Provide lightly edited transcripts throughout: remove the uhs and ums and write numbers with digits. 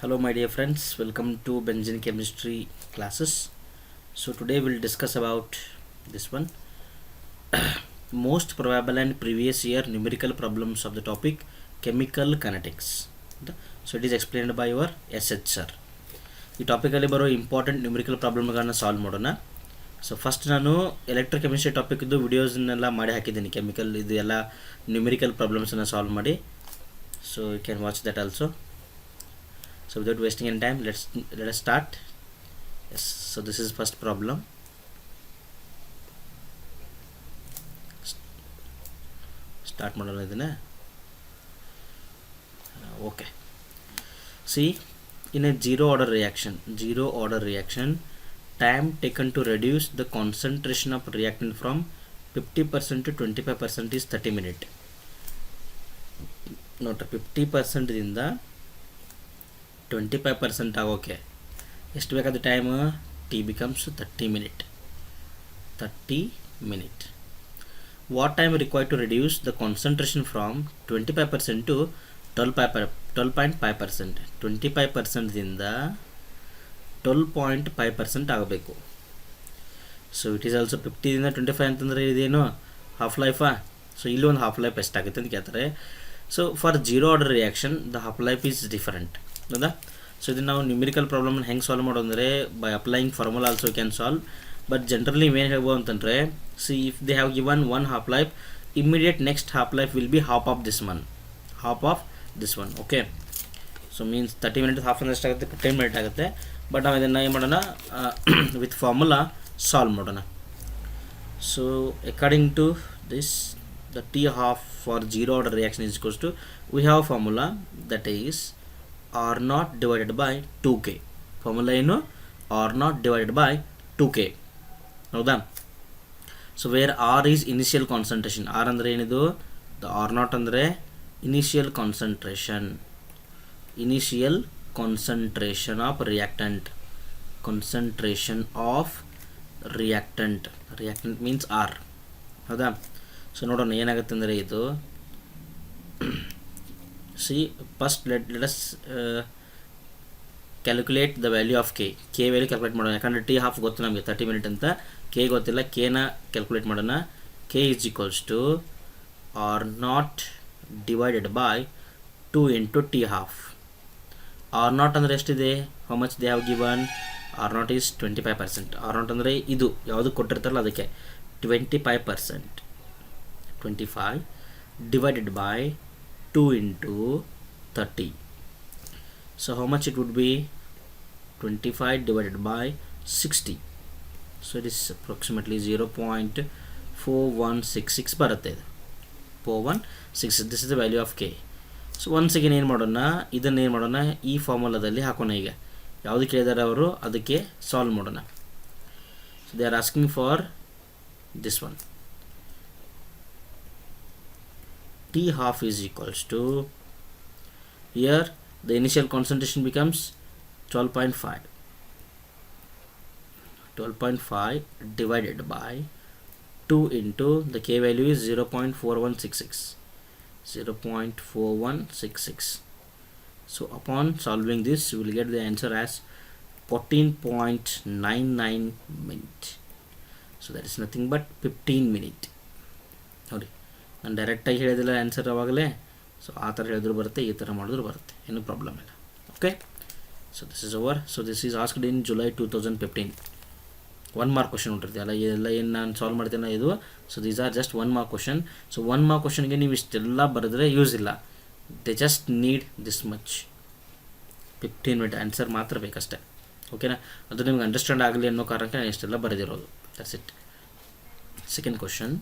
Hello my dear friends, welcome to Benzene Chemistry classes. So today we'll discuss about this one, most probable and previous year numerical problems of the topic chemical kinetics. So it is explained by your SH sir. ಈ ಟಾಪಿಕಲ್ಲಿ ಬರೋ important numerical ಪ್ರಾಬ್ಲಮ್ಗಳನ್ನ solve ಮಾಡೋಣ. So first ನಾನು electrochemistry ಟಾಪಿಕ್ದು ವಿಡಿಯೋಸ್ನೆಲ್ಲ ಮಾಡಿ ಹಾಕಿದ್ದೀನಿ, ಕೆಮಿಕಲ್ ಇದು ಎಲ್ಲ ನ್ಯೂಮರಿಕಲ್ ಪ್ರಾಬ್ಲಮ್ಸನ್ನು ಸಾಲ್ವ್ ಮಾಡಿ. So you can watch that also. So without wasting any time, let us start. Yes, so this is first problem. Start ಮಾಡೋಣ ಇದನ್ನ. Okay. See, in a zero order reaction, time taken to reduce the concentration of reactant from 50% to 25% is 30 minutes. Note 50% ದಿಂದ 25% ಆಗೋಕೆ ಎಷ್ಟು ಬೇಕಾದ time? T becomes 30 minute. What time required to reduce the concentration from 25% to 12.5%? 25% ದಿಂದ 12.5% ಆಗಬೇಕು. So it is also 50 ದಿಂದ 25 ಅಂತಂದರೆ ಇದೇನು half ಲೈಫಾ? So ಇಲ್ಲಿ ಒಂದು ಹಾಫ್ ಲೈಫ್ ಎಷ್ಟಾಗುತ್ತೆ ಅಂತ ಕೇಳ್ತಾರೆ. So for zero order reaction the half life is different, ಹೌದಾ? ಸೊ ಇದನ್ನು ನಾವು ನ್ಯೂಮರಿಕಲ್ ಪ್ರಾಬ್ಲಮ್ನ ಹೆಂಗೆ ಸಾಲ್ವ್ ಮಾಡೋದಂದರೆ by applying formula also can solve. But generally ಏನು ಹೇಳ್ಬೋದು ಅಂತಂದರೆ, C if they have given one half life, immediate next half life will be half of this one. Okay, so means 30 minutes half ಅಂದರೆ ಎಷ್ಟಾಗುತ್ತೆ? 15 minutes ಆಗುತ್ತೆ. But ನಾವು ಇದನ್ನು ಏನು ಮಾಡೋಣ, ವಿತ್ ಫಾರ್ಮುಲಾ ಸಾಲ್ವ್ ಮಾಡೋಣ. So according to this, the T half for zero order reaction is equals to, we have a formula that is R naught divided by 2K. Formula ಏನು? R naught divided by 2K, ಹೌದಾ? So where R is initial concentration. R ಅಂದರೆ ಏನಿದು? the R naught ಅಂದರೆ initial concentration of reactant means R, ಹೌದಾ? So ನೋಡೋಣ ಏನಾಗುತ್ತೆ ಅಂದರೆ ಇದು. C first let us calculate the value of K value calculate ಮಾಡೋಣ. ಯಾಕಂದರೆ ಟಿ ಹಾಫ್ ಗೊತ್ತು ನಮಗೆ 30 minutes ಅಂತ, ಕೆ ಗೊತ್ತಿಲ್ಲ. ಕೆನ ಕ್ಯಾಲ್ಕುಲೇಟ್ ಮಾಡೋಣ. K is equals to R naught divided by 2 into T half. R not ಅಂದರೆ ಎಷ್ಟಿದೆ? How much they have given? R naught is 25%. R not ಅಂದರೆ ಇದು ಯಾವುದು ಕೊಟ್ಟಿರ್ತಾರಲ್ಲ ಅದಕ್ಕೆ 25%. 25 divided by 2 into 30. So how much it would be? 25 divided by 60. So it is approximately 0.4166 ಬರುತ್ತೆ. 4166. This is the value of K. So once again ಏನು ಮಾಡೋಣ, ಇದನ್ನು ಏನು ಮಾಡೋಣ, ಈ ಫಾರ್ಮುಲಾದಲ್ಲಿ ಹಾಕೋಣ. ಈಗ ಯಾವುದು ಕೇಳಿದಾರೆ ಅವರು ಅದಕ್ಕೆ ಸಾಲ್ವ್ ಮಾಡೋಣ. So they are asking for this one. T half is equals to, here the initial concentration becomes 12.5 divided by 2 into the K value is 0.4166. So upon solving this you will get the answer as 14.99 minutes. So that is nothing but 15 minutes. ನೋಡಿ, ನಾನು ಡೈರೆಕ್ಟಾಗಿ ಹೇಳಿದಿಲ್ಲ answer ಅವಾಗಲೇ. So ಆ ಥರ ಹೇಳಿದ್ರು ಬರುತ್ತೆ, ಈ ಥರ ಮಾಡಿದ್ರು ಬರುತ್ತೆ, ಏನೂ ಪ್ರಾಬ್ಲಮ್ ಇಲ್ಲ. Okay, so this is over. So this is asked in July 2015. 1 mark question ಹೊಂಟಿರುತ್ತೆ ಅಲ್ಲ, ಎಲ್ಲ ಏನು ನಾನು ಸಾಲ್ವ್ ಮಾಡ್ತೇನೆ ಇದು. So these are just 1 mark question. So 1 mark ಕ್ವಶನ್ಗೆ ನೀವು ಇಷ್ಟೆಲ್ಲ ಬರೆದ್ರೆ ಯೂಸ್ ಇಲ್ಲ. They just need this much, 15 minutes answer ಮಾತ್ರ ಬೇಕಷ್ಟೆ. ಓಕೆನಾ? ಅದು ನಿಮ್ಗೆ ಅಂಡರ್ಸ್ಟ್ಯಾಂಡ್ ಆಗಲಿ ಅನ್ನೋ ಕಾರಣಕ್ಕೆ ನಾನು ಇಷ್ಟೆಲ್ಲ ಬರೆದಿರೋದು. That's it. Second question.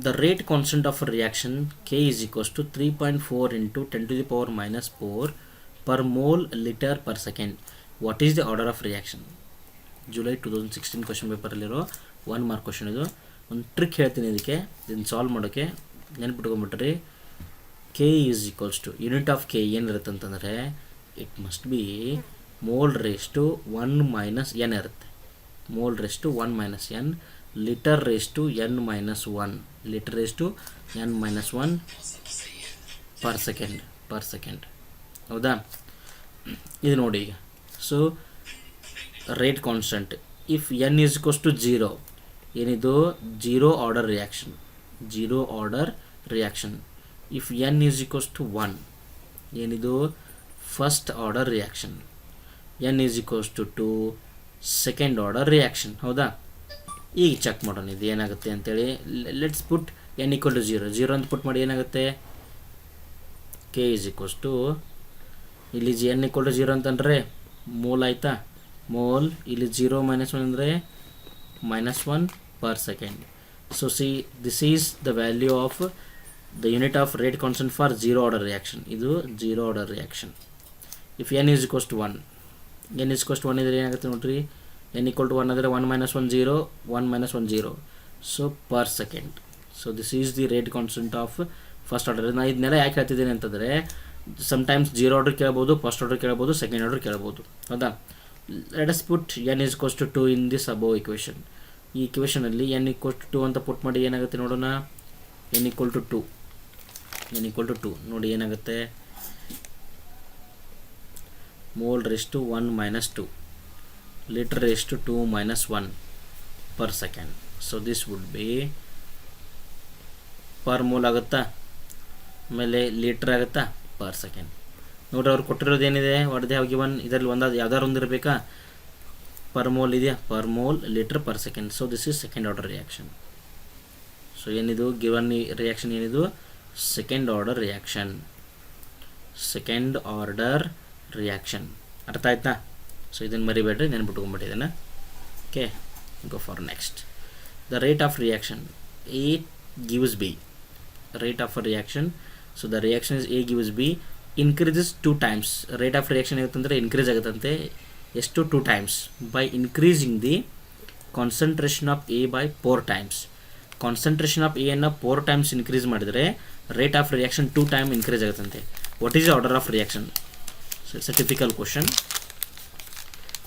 The rate constant of a reaction K is equals to 3.4 into 10 to the power minus 4 per mole liter per second. What is the order of reaction? July 2016 question ಪೇಪರಲ್ಲಿರೋ 1 mark question ಇದು. ಒಂದು trick ಹೇಳ್ತೀನಿ ಇದಕ್ಕೆ, ಇದನ್ನು solve ಮಾಡೋಕ್ಕೆ ನೆನ್ಪಿಟ್ಕೊಂಡ್ಬಿಟ್ರಿ. K is equals to unit of k ಏನಿರುತ್ತೆ ಅಂತಂದರೆ, it must be mole raise to 1 minus n ಇರುತ್ತೆ. Mole raise to 1 minus n, litre raise to n minus 1, litre raise to n minus 1 per second. ಹೌದಾ? ಇದು ನೋಡಿ ಈಗ. So rate constant if n is equals to 0, ಏನಿದು zero order reaction, zero order reaction. If n is equals to 1, ಏನಿದು first order reaction. N is equals to 2, second order reaction. ಹೌದಾ? ಈಗ check ಮಾಡೋಣ ಇದು ಏನಾಗುತ್ತೆ ಅಂತೇಳಿ. Let's put n equal to 0, 0 ಅಂತ put ಮಾಡಿ ಏನಾಗುತ್ತೆ, ಕೆ ಈಸ್ ಈಕ್ವಲ್ಸ್ ಟು, ಇಲ್ಲಿ ಎನ್ ಈಕ್ವಲ್ ಟು 0 ಅಂತಂದರೆ ಮೋಲ್ ಆಯಿತಾ, ಮೋಲ್. ಇಲ್ಲಿ 0 - 1 ಅಂದರೆ -1 per second. So C, this is the value of the unit of rate constant for zero order reaction. ಇದು zero order reaction. If n is equals to 1, n is equals to 1 ಇದ್ರೆ ಏನಾಗುತ್ತೆ ನೋಡ್ರಿ, N equal to 1 ಅಂದರೆ 1 - 1 0, 1 - 1 0, so per second. So this is the rate constant of first order. ನಾನು ಇದನ್ನೆಲ್ಲ ಯಾಕೆ ಹೇಳ್ತಿದ್ದೀನಿ ಅಂತಂದರೆ, ಸಮ್ಟೈಮ್ಸ್ ಜೀರೋ ಆರ್ಡರ್ ಕೇಳ್ಬೋದು, ಫಸ್ಟ್ ಆರ್ಡರ್ ಕೇಳ್ಬೋದು, ಸೆಕೆಂಡ್ ಆರ್ಡರ್ ಕೇಳ್ಬೋದು. ಹೌದಾ? Let us put n is equals to 2 in this above equation. ಈ ಇಕ್ವೇಷನಲ್ಲಿ ಎನ್ ಈಕ್ವಲ್ಸ್ ಟು 2 ಅಂತ ಪುಟ್ ಮಾಡಿ ಏನಾಗುತ್ತೆ ನೋಡೋಣ. N equal to 2, n equal to 2 ನೋಡಿ ಏನಾಗುತ್ತೆ, mole raise to 1 - 2, litre raise to 2 - 1 per second. So this would be per mole ಆಗುತ್ತಾ, ಆಮೇಲೆ ಲೀಟ್ರ್ ಆಗುತ್ತಾ, ಪರ್ ಸೆಕೆಂಡ್. ನೋಡ್ರಿ ಅವ್ರು ಕೊಟ್ಟಿರೋದು ಏನಿದೆ, ವಾಟ್ ದೇ ಹ್ಯಾವ್ ಗಿವನ್, ಇದರಲ್ಲಿ ಯಾವ್ದಾರು ಒಂದು ಇರಬೇಕಾ, ಪರ್ ಮೋಲ್ ಇದೆಯಾ, per mole litre per second. So this is second order reaction. So ಏನಿದು ಗಿವನ್ ರಿಯಾಕ್ಷನ್, ಏನಿದು second order reaction, second order reaction. ಅರ್ಥ ಆಯ್ತಾ? ಸೊ ಇದನ್ನು ಮರಿಬೇಡ್ರಿ, ನೆನ್ಬಿಟ್ಕೊಂಬಿಟ್ಟು ಇದನ್ನು. Okay, go for next. The rate of reaction A gives B. Rate of a reaction, so the reaction is A gives B, increases 2 times. Rate of reaction ಏನಾಗುತ್ತಂದರೆ increase ಆಗುತ್ತಂತೆ ಎಷ್ಟು, 2 times, by increasing the concentration of A by 4 times. Concentration of A ಅನ್ನು 4 times increase ಮಾಡಿದರೆ rate of reaction 2 times increase ಆಗುತ್ತಂತೆ. What is the order of reaction? So it's a typical question.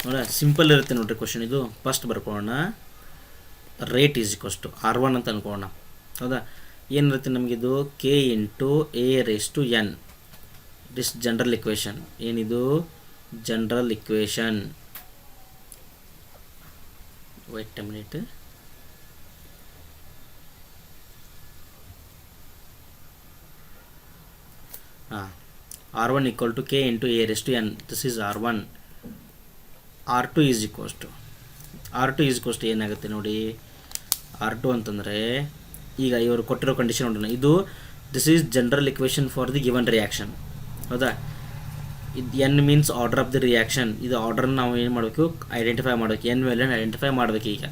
ನೋಡ simple ಇರುತ್ತೆ ನೋಡ್ರಿ question ಇದು. First ಬರ್ಕೊಳ್ಳೋಣ, rate is equals to R1 ಅಂತ ಅನ್ಕೊಳ್ಳೋಣ. ಹೌದಾ? ಏನಿರುತ್ತೆ ನಮಗಿದು, k into A raise to n. This general equation. ಏನಿದು general equation. Wait a minute. R1 equal to K into A raised to N. This is R1. R2 is equals to ಏನಾಗುತ್ತೆ ನೋಡಿ, R2 ಅಂತಂದರೆ ಈಗ ಇವರು ಕೊಟ್ಟಿರೋ condition ನೋಡೋಣ. ಇದು this is general equation for the given reaction. ಹೌದಾ? ಇದು N means order of the reaction. ಇದು ಆರ್ಡರ್ನ ನಾವು ಏನು ಮಾಡಬೇಕು, ಐಡೆಂಟಿಫೈ ಮಾಡಬೇಕು. ಎನ್ ವ್ಯಾಲ್ಯೂನ ಐಡೆಂಟಿಫೈ ಮಾಡಬೇಕು. ಈಗ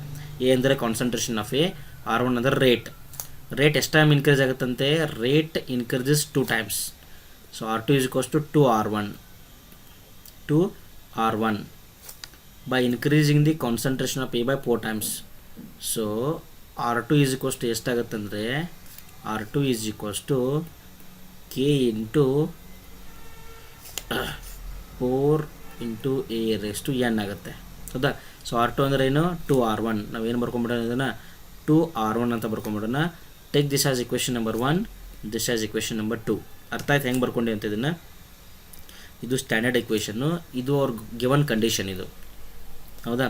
ಎ ಅಂದರೆ ಕಾನ್ಸಂಟ್ರೇಷನ್ ಆಫ್ ಎ, R1 ಅಂದರೆ ರೇಟ್. ರೇಟ್ ಎಷ್ಟು ಟೈಮ್ ಇನ್ಕ್ರೀಸ್ ಆಗುತ್ತಂತೆ, rate increases 2 times. So R2 is equals to 2R1 by increasing the concentration of A by 4 times. So R2 is equals to ಎಷ್ಟಾಗುತ್ತಂದರೆ, R2 is equals to K into 4 into A raised to N ಆಗುತ್ತೆ. ಹೌದಾ? So R2 ಅಂದರೆ ಏನು, 2R1. ನಾವೇನು ಬರ್ಕೊಂಬಿಡೋಣ, ಇದನ್ನು 2R1 ಅಂತ ಬರ್ಕೊಂಬಿಡೋಣ. Take this as equation number 1, this as equation number 2. ಅರ್ಥ ಆಯ್ತು ಹೆಂಗೆ ಬರ್ಕೊಂಡೆ ಅಂತ ಇದನ್ನು? ಇದು ಸ್ಟ್ಯಾಂಡರ್ಡ್ ಇಕ್ವೇಷನ್ನು, ಇದು ಅವ್ರ ಗಿವನ್ ಕಂಡೀಷನ್ ಇದು. ಹೌದಾ?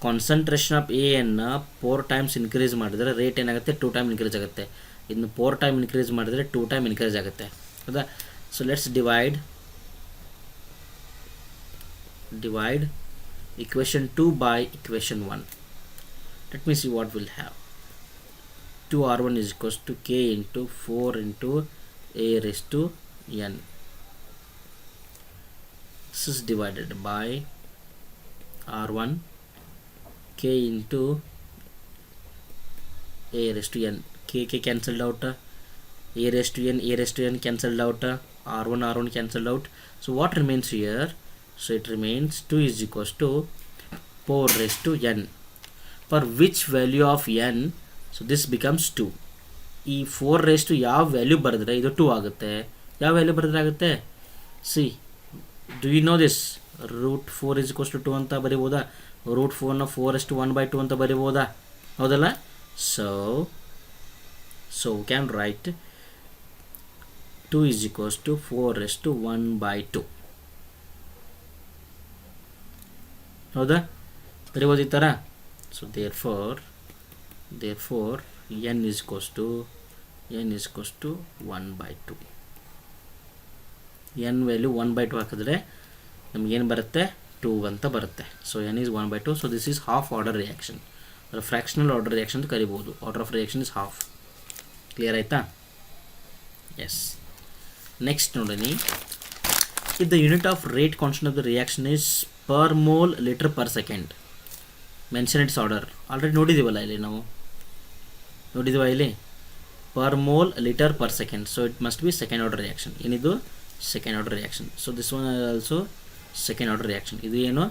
ಕಾನ್ಸಂಟ್ರೇಷನ್ ಆಫ್ ಎ ಅನ್ನು 4 times ಇನ್ಕ್ರೀಸ್ ಮಾಡಿದರೆ ರೇಟ್ ಏನಾಗುತ್ತೆ, 2 times ಇನ್ಕ್ರೀಸ್ ಆಗುತ್ತೆ. ಇನ್ನು 4 times ಇನ್ಕ್ರೀಸ್ ಮಾಡಿದರೆ 2 times ಇನ್ಕ್ರೀಸ್ ಆಗುತ್ತೆ. ಹೌದಾ? So let's divide equation 2 by equation 1. Let me see what we'll have. 2R1 is equals to K into 4 into A raised to N. This is divided by R1 K into A raised to N. K cancelled out, A raised to N cancelled out, R1 cancelled out. So what remains here? So it remains 2 is equals to 4 raised to N. For which value of N? So this becomes 2. ಈ 4 raised to ಯಾವ value ಬರೆದ್ರೆ ಇದು 2 ಆಗುತ್ತೆ, ಯಾವ value ಬರೆದ್ರೆ ಆಗುತ್ತೆ, see do you know this. √4 is equals to 2 ಅಂತ ಬರಿಬೋದಾ, √4ನ 4:1/2 ಅಂತ ಬರಿಬೋದಾ, ಹೌದಲ್ಲ? So can write 2 is equals to 4:1/2. ಹೌದಾ, ಬರಿಬೋದು ಈ ಥರ. So therefore n is equals to 1/2. n value 1/2 ಹಾಕಿದ್ರೆ ನಮಗೇನು ಬರುತ್ತೆ, 2 ಅಂತ ಬರುತ್ತೆ. So n is 1/2. So this is half order reaction, fractional order reaction ಅಂತ ಕರಿಬೋದು. Order of reaction is half. Clear ಆಯಿತಾ? ಎಸ್. ನೆಕ್ಸ್ಟ್ ನೋಡಿನಿ, if the unit of rate constant of the reaction is per mole liter per second, mention its order. Already ನೋಡಿದ್ದೀವಲ್ಲ ಇಲ್ಲಿ, ನಾವು ನೋಡಿದ್ದೀವ ಇಲ್ಲಿ per mole liter per second. So it must be second order reaction. ಏನಿದು second order reaction. So this one is also second order reaction. ಇದು ಏನು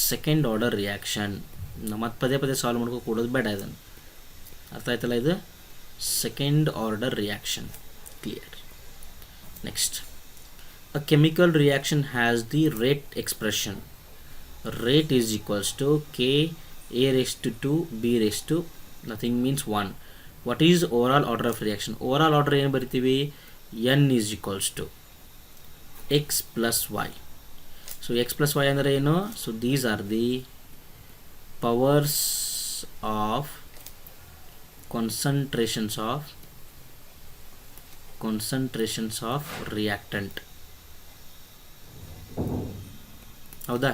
second order reaction. ಮತ್ತೆ ಪದೇ ಪದೇ ಸಾಲ್ವ್ ಮಾಡ್ಕೊ ಕೊಡೋದು ಬೇಡ, ಇದನ್ನು ಅರ್ಥ ಆಯ್ತಲ್ಲ. ಇದು second order reaction. Clear. Next, a chemical reaction has the rate expression. Rate is equals to K A raised to 2 B raised to nothing means 1. What is overall order of reaction? Overall order ಏನು ಬರಿತೀವಿ, n is equals to x plus y. So x plus y ಅಂದರೆ ಏನು? So these are the powers of concentrations of reactant. ಹೌದಾ?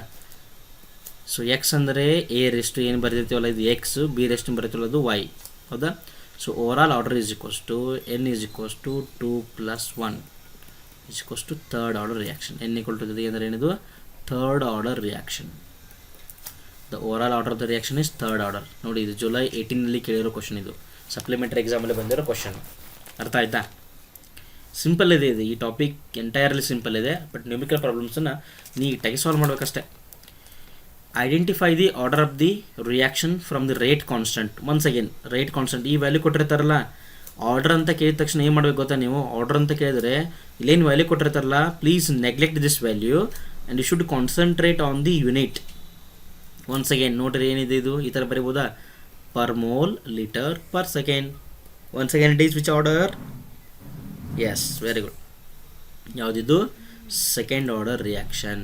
So X ಅಂದರೆ A rest ಏನು ಬರೆದಿರ್ತೀವಲ್ಲ, ಇದು X, be rest ಬರೀತೀವಲ್ಲ ಅದು y. ಹೌದಾ? So overall order is equals to n is equals to 2 + 1 is equals to third order reaction. N equal to ಅಂದರೆ ಏನಿದು third order reaction. The overall order of the reaction is third order. ನೋಡಿ, ಇದು July 18ನಲ್ಲಿ ಕೇಳಿರೋ question, ಇದು supplementary ಎಕ್ಸಾಮಲ್ಲಿ ಬಂದಿರೋ question. ಅರ್ಥ ಆಯ್ತಾ? ಸಿಂಪಲ್ ಇದೆ ಇದು, ಈ ಟಾಪಿಕ್ ಎಂಟೈರ್ಲಿ ಸಿಂಪಲ್ ಇದೆ. ಬಟ್ ನ್ಯೂಮಿಕಲ್ ಪ್ರಾಬ್ಲಮ್ಸನ್ನು ನೀಟಾಗಿ ಸಾಲ್ವ್ ಮಾಡಬೇಕಷ್ಟೆ. Identify the order of the reaction from the rate constant. Once again rate constant ಈ ವ್ಯಾಲ್ಯೂ ಕೊಟ್ಟಿರ್ತಾರಲ್ಲ, ಆರ್ಡರ್ ಅಂತ ಕೇಳಿದ ತಕ್ಷಣ ಏನು ಮಾಡಬೇಕು ಗೊತ್ತಾ ನೀವು? ಆರ್ಡರ್ ಅಂತ ಕೇಳಿದ್ರೆ ಇಲ್ಲೇನು ವ್ಯಾಲ್ಯೂ ಕೊಟ್ಟಿರ್ತಾರಲ್ಲ, please neglect this value and you should concentrate on the unit. Once again ನೋಡ್ರಿ, ಏನಿದೆ ಇದು, ಈ ಥರ ಬರಿಬೋದಾ? Per mole litre per second. Once again it is which order? Yes, very good. ಯಾವುದಿದು? Second order reaction.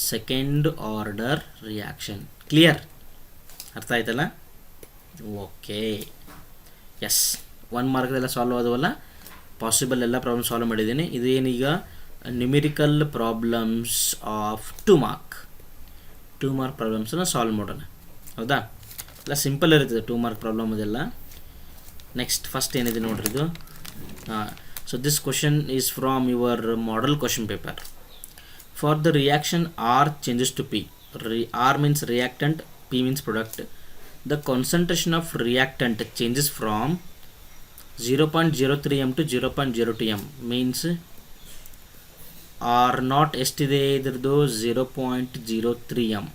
Second order reaction. Clear? ಅರ್ಥ ಆಯ್ತಲ್ಲ? Okay. Yes, 1 ಮಾರ್ಕ್ದೆಲ್ಲ ಸಾಲ್ವ್ ಆದವಲ್ಲ, ಪಾಸಿಬಲ್ ಎಲ್ಲ ಪ್ರಾಬ್ಲಮ್ ಸಾಲ್ವ್ ಮಾಡಿದ್ದೀನಿ. ಇದು ಏನೀಗ ನ್ಯೂಮಿರಿಕಲ್ ಪ್ರಾಬ್ಲಮ್ಸ್ ಆಫ್ 2 ಮಾರ್ಕ್ ಪ್ರಾಬ್ಲಮ್ಸನ್ನು ಸಾಲ್ವ್ ಮಾಡೋಣ. ಹೌದಾ? ಎಲ್ಲ ಸಿಂಪಲ್ ಇರ್ತದೆ 2 ಮಾರ್ಕ್ ಪ್ರಾಬ್ಲಮ್ ಅದೆಲ್ಲ. ನೆಕ್ಸ್ಟ್ ಫಸ್ಟ್ ಏನಿದೆ ನೋಡ್ರಿ ಇದು. So this question is from your model question paper. For the reaction R changes to P. R means reactant, P means product. The concentration of reactant changes from 0.03 m to 0.02 m. Means R not ಎಷ್ಟಿದೆ ಇದರದು? 0.03 m.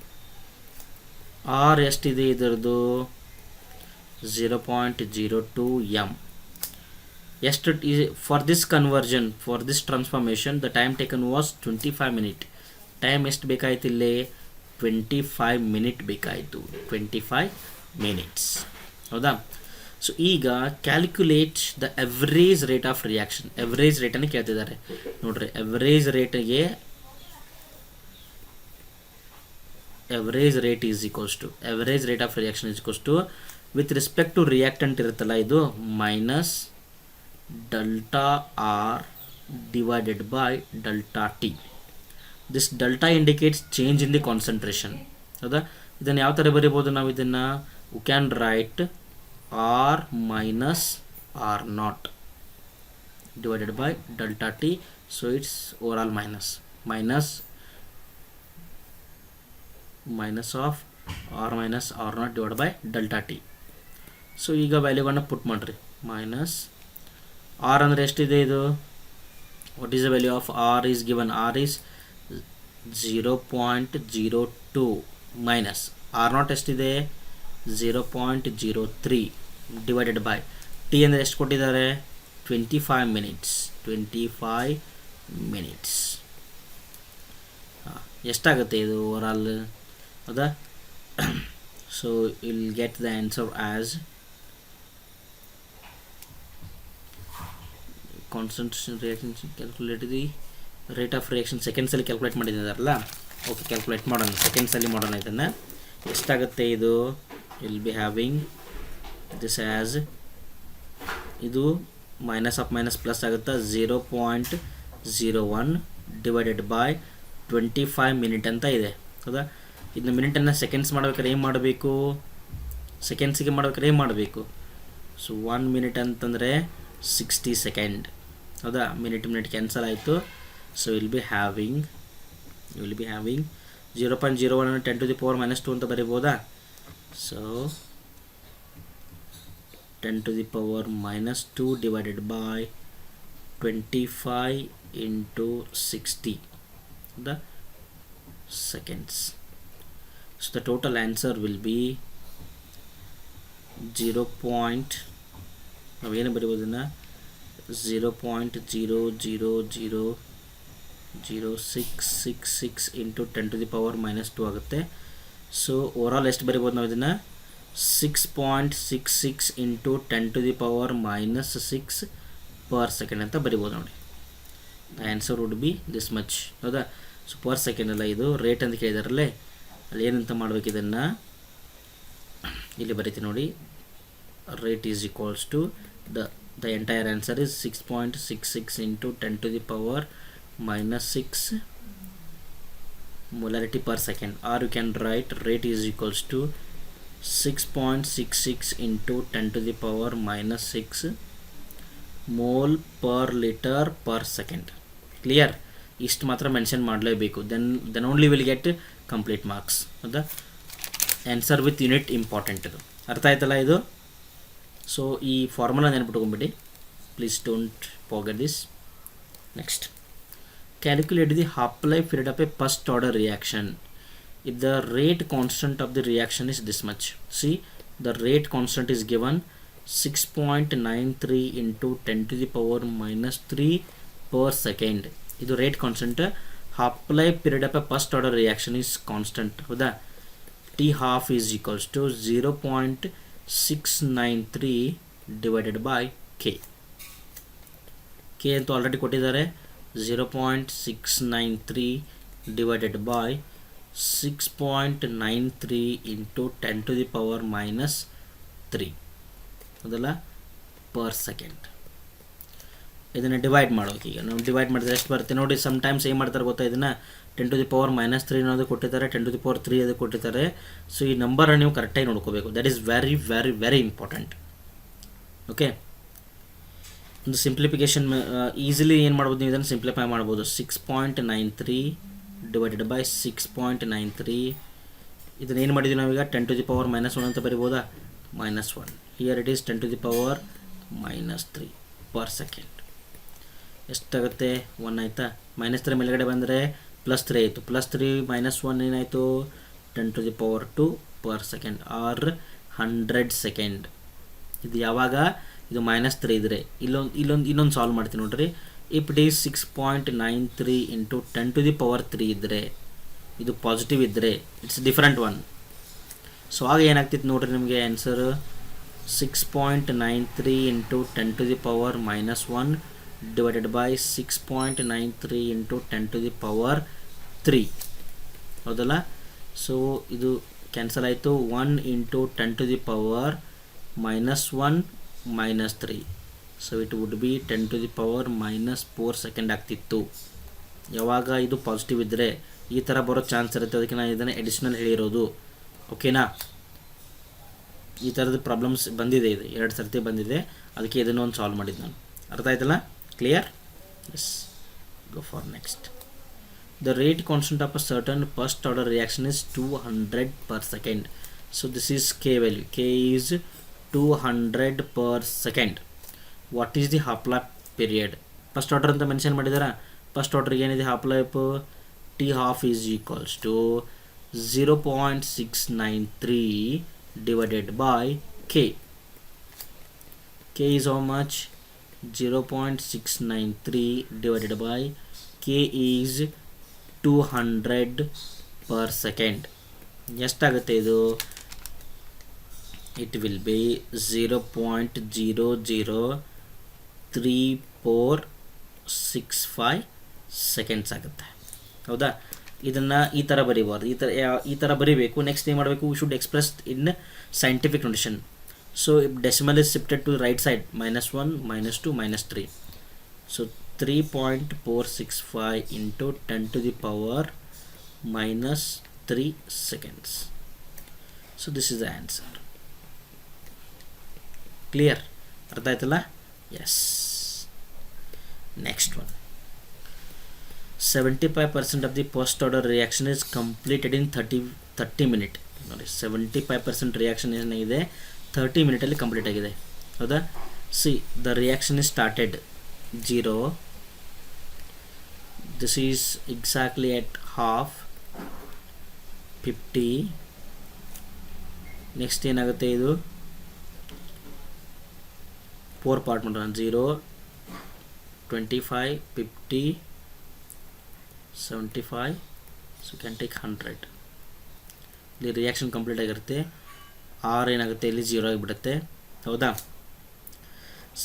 R ಎಷ್ಟಿದೆ ಇದರದು? 0.02 m. For this conversion, for this transformation, the time taken was 25 minutes. Time ಎಷ್ಟು ಬೇಕಾಯಿತು ಇಲ್ಲಿ? 25 minutes ಬೇಕಾಯಿತು. 25 minutes. ಹೌದಾ? So ಈಗ calculate the average rate of reaction. Average ರೇಟನ್ನು ಕೇಳ್ತಿದ್ದಾರೆ ನೋಡ್ರಿ. Average rate is equals to, average rate of reaction is equals to, with respect to reactant ಇರುತ್ತಲ್ಲ ಇದು, minus delta R divided by delta T. This delta indicates change in the concentration. ಹೌದಾ? ಇದನ್ನು ಯಾವ ಥರ ಬರೀಬೋದು ನಾವು? ಇದನ್ನು we can write R minus R naught divided by delta T. So it's overall minus of R minus R naught divided by delta T. So ಈಗ ವ್ಯಾಲ್ಯೂಗಳನ್ನ put ಮಾಡಿರಿ. Minus R ಅಂದರೆ ಎಷ್ಟಿದೆ ಇದು? What is the value of R is given? R is 0.02 minus R naught ಎಷ್ಟಿದೆ? 0.03 divided by T ಅಂದರೆ ಎಷ್ಟು ಕೊಟ್ಟಿದ್ದಾರೆ? 25 minutes. 25 minutes. ಎಷ್ಟಾಗುತ್ತೆ ಇದು ಓವರಾಲ್? ಹೌದಾ? So will get the answer as concentration reaction calculate the rate of reaction ಸೆಕೆಂಡ್ಸಲ್ಲಿ calculate ಮಾಡಿದ್ದಾರಲ್ಲ, okay, calculate ಮಾಡೋಣ, ಸೆಕೆಂಡ್ಸಲ್ಲಿ ಮಾಡೋಣ. ಇದನ್ನು ಎಷ್ಟಾಗುತ್ತೆ ಇದು? Will be having this as, ಇದು ಮೈನಸ್ ಆಫ್ ಮೈನಸ್ ಪ್ಲಸ್ ಆಗುತ್ತೆ, 0.01 ಡಿವೈಡೆಡ್ ಬೈ 25 ಮಿನಿಟ್ ಅಂತ ಇದೆ. ಹೌದಾ? ಇದನ್ನ ಮಿನಿಟನ್ನು ಸೆಕೆಂಡ್ಸ್ ಮಾಡ್ಬೇಕಾದ್ರೆ ಏನು ಮಾಡಬೇಕು? ಸೆಕೆಂಡ್ಸಿಗೆ ಮಾಡ್ಬೇಕಾದ್ರೆ ಏನು ಮಾಡಬೇಕು? ಸೊ 1 ಮಿನಿಟ್ ಅಂತಂದರೆ 60 ಸೆಕೆಂಡ್. ಹೌದಾ? ಮಿನಿಟ್ ಕ್ಯಾನ್ಸಲ್ ಆಯಿತು. ಸೊ ವಿಲ್ ಬಿ ಹ್ಯಾವಿಂಗ್ 0.01 10⁻⁻2 ಅಂತ ಬರೀಬೋದಾ? So 10⁻⁻2 divided by 25 into 60 the seconds. So the total answer will be 0. ನಾವೇನು ಬರೀಬೋದನ್ನು 0.0000666 into 10⁻⁻2 ಆಗುತ್ತೆ. ಸೊ ಓವರಾಲ್ ಎಷ್ಟು ಬರೀಬೋದು ನಾವು ಇದನ್ನು? 6.66 into 10⁻⁻6 ಪರ್ ಸೆಕೆಂಡ್ ಅಂತ ಬರಿಬೋದು ನೋಡಿ. The answer would be this much. ಹೌದಾ? ಸೊ ಪರ್ ಸೆಕೆಂಡ್ ಅಲ್ಲ, ಇದು ರೇಟ್ ಅಂತ ಕೇಳಿದಾರಲ್ಲೇ, ಅಲ್ಲಿ ಏನಂತ ಮಾಡ್ಬೇಕು? ಇದನ್ನು ಇಲ್ಲಿ ಬರೀತೀನಿ ನೋಡಿ. Rate is equals to the entire answer is 6.66 into 10⁻⁻6 molarity per second, or you can write rate is equals to 6.66 into 10⁻⁻6 mole per liter per second. Clear? ಇಷ್ಟು ಮಾತ್ರ ಮೆನ್ಷನ್ ಮಾಡಲೇಬೇಕು. Then only will get complete marks. ಹೌದಾ? Answer with unit important. ಇದು ಅರ್ಥ ಆಯ್ತಲ್ಲ ಇದು? So ಈ formula ನೆನ್ಪಿಟ್ಕೊಂಬಿಡಿ, please don't forget this. Next, calculate the half life period of a first order reaction if the rate constant of the reaction is this much. See, the rate constant is given 6.93 into 10⁻⁻3 per second. ಇದು rate constant. Half life period of a first order reaction is constant. ಹೌದಾ? T half is equals to 0.693 divided by k. K ಅಂತೂ already ಕೊಟ್ಟಿದ್ದಾರೆ. 0.693 divided by 6.93 into 10⁻⁻3 ಅದಲ್ಲ per second. ಇದನ್ನು divide ಮಾಡೋಕೆ, ಈಗ ನಾವು divide ಮಾಡಿದ್ರೆ ಎಷ್ಟು ಬರುತ್ತೆ ನೋಡಿ. ಸಮ್ಟೈಮ್ಸ್ ಏನು ಮಾಡ್ತಾರೆ ಗೊತ್ತಾ? ಇದನ್ನು 10⁻⁻3 ಅನ್ನೋದು ಕೊಟ್ಟಿದ್ದಾರೆ, 10⁻3 ಅದು ಕೊಟ್ಟಿದ್ದಾರೆ. ಸೊ ಈ ನಂಬರನ್ನು ನೀವು ಕರೆಕ್ಟಾಗಿ ನೋಡ್ಕೋಬೇಕು. That is very very very important. Okay, ಒಂದು ಸಿಂಪ್ಲಿಫಿಕೇಶನ್ ಈಸಿಲಿ ಏನು ಮಾಡ್ಬೋದು ನೀವು? ಇದನ್ನು ಸಿಂಪ್ಲಿಫೈ ಮಾಡ್ಬೋದು. 6.93 ಡಿವೈಡೆಡ್ ಬೈ 6.93. ಇದನ್ನು ಏನು ಮಾಡಿದ್ವಿ ನಾವೀಗ? 10⁻⁻1 ಅಂತ ಬರಿಬೋದಾ? -1. Here it is 10⁻⁻3 per second. ಎಷ್ಟಾಗುತ್ತೆ? 1 ಆಯಿತಾ? -3 ಮೇಲ್ಗಡೆ ಬಂದರೆ +3 ಆಯಿತು. +3 -1 ಏನಾಯಿತು? 10⁻2 ಪರ್ ಸೆಕೆಂಡ್, ಆರ್ 100 ಸೆಕೆಂಡ್. ಇದು ಯಾವಾಗ? ಇದು -3 ಇದ್ದರೆ. ಇನ್ನೊಂದು ಸಾಲ್ವ್ ಮಾಡ್ತೀನಿ ನೋಡ್ರಿ. ಇಫ್ ಇಟ್ ಈಸ್ 6.93 into 10⁻3 ಇದ್ದರೆ, ಇದು ಪಾಸಿಟಿವ್ ಇದ್ದರೆ, ಇಟ್ಸ್ ಡಿಫರೆಂಟ್ ಒನ್. ಸೊ ಆಗ ಏನಾಗ್ತಿತ್ತು ನೋಡ್ರಿ ನಿಮಗೆ answer? 6.93 into 10⁻⁻1 divided by 6.93 into 10⁻3. ಹೌದಲ್ಲ? ಸೊ ಇದು ಕ್ಯಾನ್ಸಲ್ ಆಯಿತು. 1 into 10⁻⁻1 -3. So it would be 10⁻⁻4 second ಆಗ್ತಿತ್ತು. ಯಾವಾಗ ಇದು ಪಾಸಿಟಿವ್ ಇದ್ದರೆ ಈ ಥರ ಬರೋ ಚಾನ್ಸ್ ಇರುತ್ತೆ. ಅದಕ್ಕೆ ನಾನು ಇದನ್ನು ಎಡಿಷ್ನಲ್ ಹೇಳಿರೋದು. ಓಕೆನಾ? ಈ ಥರದ ಪ್ರಾಬ್ಲಮ್ಸ್ ಬಂದಿದೆ, ಇದು 2 ಸರ್ತಿ ಬಂದಿದೆ. ಅದಕ್ಕೆ ಇದನ್ನು ಒಂದು ಸಾಲ್ವ್ ಮಾಡಿದ್ದು ನಾನು. ಅರ್ಥ ಆಯ್ತಲ್ಲ? Clear? Yes, go for next. The rate constant of a certain first order reaction is 200 per second. So this is K value. K is 200 per second. What is the half life period? First order ಅಂತ mention ಮಾಡಿದಾರ. First ಆರ್ಡರ್ಗೆ ಏನಿದೆ half life? T half is equals to 0.693 divided by k. K is how much? 0.693 divided by k is 200 per second. ಎಷ್ಟಾಗುತ್ತೆ ಇದು? it will be 0.003465 seconds ಆಗುತ್ತೆ. ಹೌದಾ? ಇದನ್ನು ಈ ಥರ ಬರೀಬಾರ್ದು, ಈ ಥರ ಬರೀಬೇಕು. ನೆಕ್ಸ್ಟ್ ಏನು ಮಾಡಬೇಕು, we should express in scientific notation. So if decimal is shifted to right side, -1, -2, -3. ಸೊ 3.465 into 10 to the power -3 seconds. So this is the answer. Clear? ಅರ್ಥ ಆಯ್ತಲ್ಲ? Yes. Next one. 75% of the post order reaction is completed in 30 minutes. ನೋಡಿ 75% reaction ಏನಾಗಿದೆ 30 ಮಿನಿಟಲ್ಲಿ complete ಆಗಿದೆ, ಹೌದಾ? C the reaction is started 0. This is exactly at half 50. Next ಏನಾಗುತ್ತೆ, ಇದು 4 part ಮಾಡೋಣ. 0, 25, 50, 75. So can take 100. ಇಲ್ಲಿ ರಿಯಾಕ್ಷನ್ ಕಂಪ್ಲೀಟ್ ಆಗಿರುತ್ತೆ. R ಏನಾಗುತ್ತೆ, ಇಲ್ಲಿ 0 ಆಗಿಬಿಡುತ್ತೆ, ಹೌದಾ?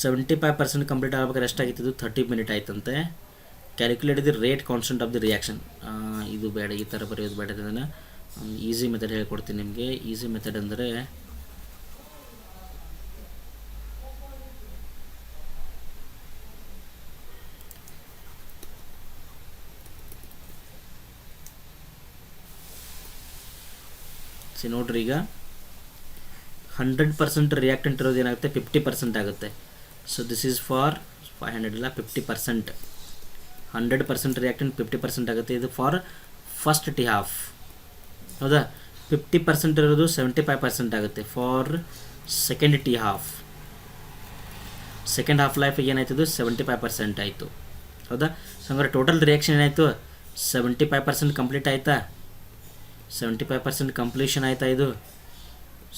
75% ಕಂಪ್ಲೀಟ್ ಆಗಬೇಕಾದ್ರೆ ಎಷ್ಟಾಗಿತ್ತು, 30 ಮಿನಿಟ್ ಆಯ್ತಂತೆ. Calculate the rate constant of the reaction. ಇದು ಬೇಡ, ಈ ಥರ ಬರೆಯೋದು ಬೇಡ. ಇದನ್ನು ಈಸಿ ಮೆಥಡ್ ಹೇಳ್ಕೊಡ್ತೀನಿ ನಿಮಗೆ. ಈಸಿ ಮೆಥಡ್ ಅಂದರೆ ನೋಡ್ರಿ, ಈಗ 100% ರಿಯಾಕ್ಟೆಂಟ್ ಇರೋದು ಏನಾಗುತ್ತೆ, 50% ಆಗುತ್ತೆ. ಸೊ ದಿಸ್ ಈಸ್ ಫಾರ್ 500 ಇಲ್ಲ, 50%. 100% ರಿಯಾಕ್ಟೆಂಟ್ 50% ಆಗುತ್ತೆ. ಇದು ಫಾರ್ ಫಸ್ಟ್ ಟಿ ಹಾಫ್, ಹೌದಾ? 50% ಇರೋದು 75% ಆಗುತ್ತೆ for second t half. Second half ಲೈಫಿಗೆ ಏನಾಯ್ತದು, 75% ಆಯಿತು, ಹೌದಾ? ಸೊ ಹಂಗಾರೆ ಟೋಟಲ್ ರಿಯಾಕ್ಷನ್ ಏನಾಯಿತು, 75% ಕಂಪ್ಲೀಟ್ ಆಯಿತಾ? 75% ಕಂಪ್ಲೀಷನ್ ಆಯಿತಾ? ಇದು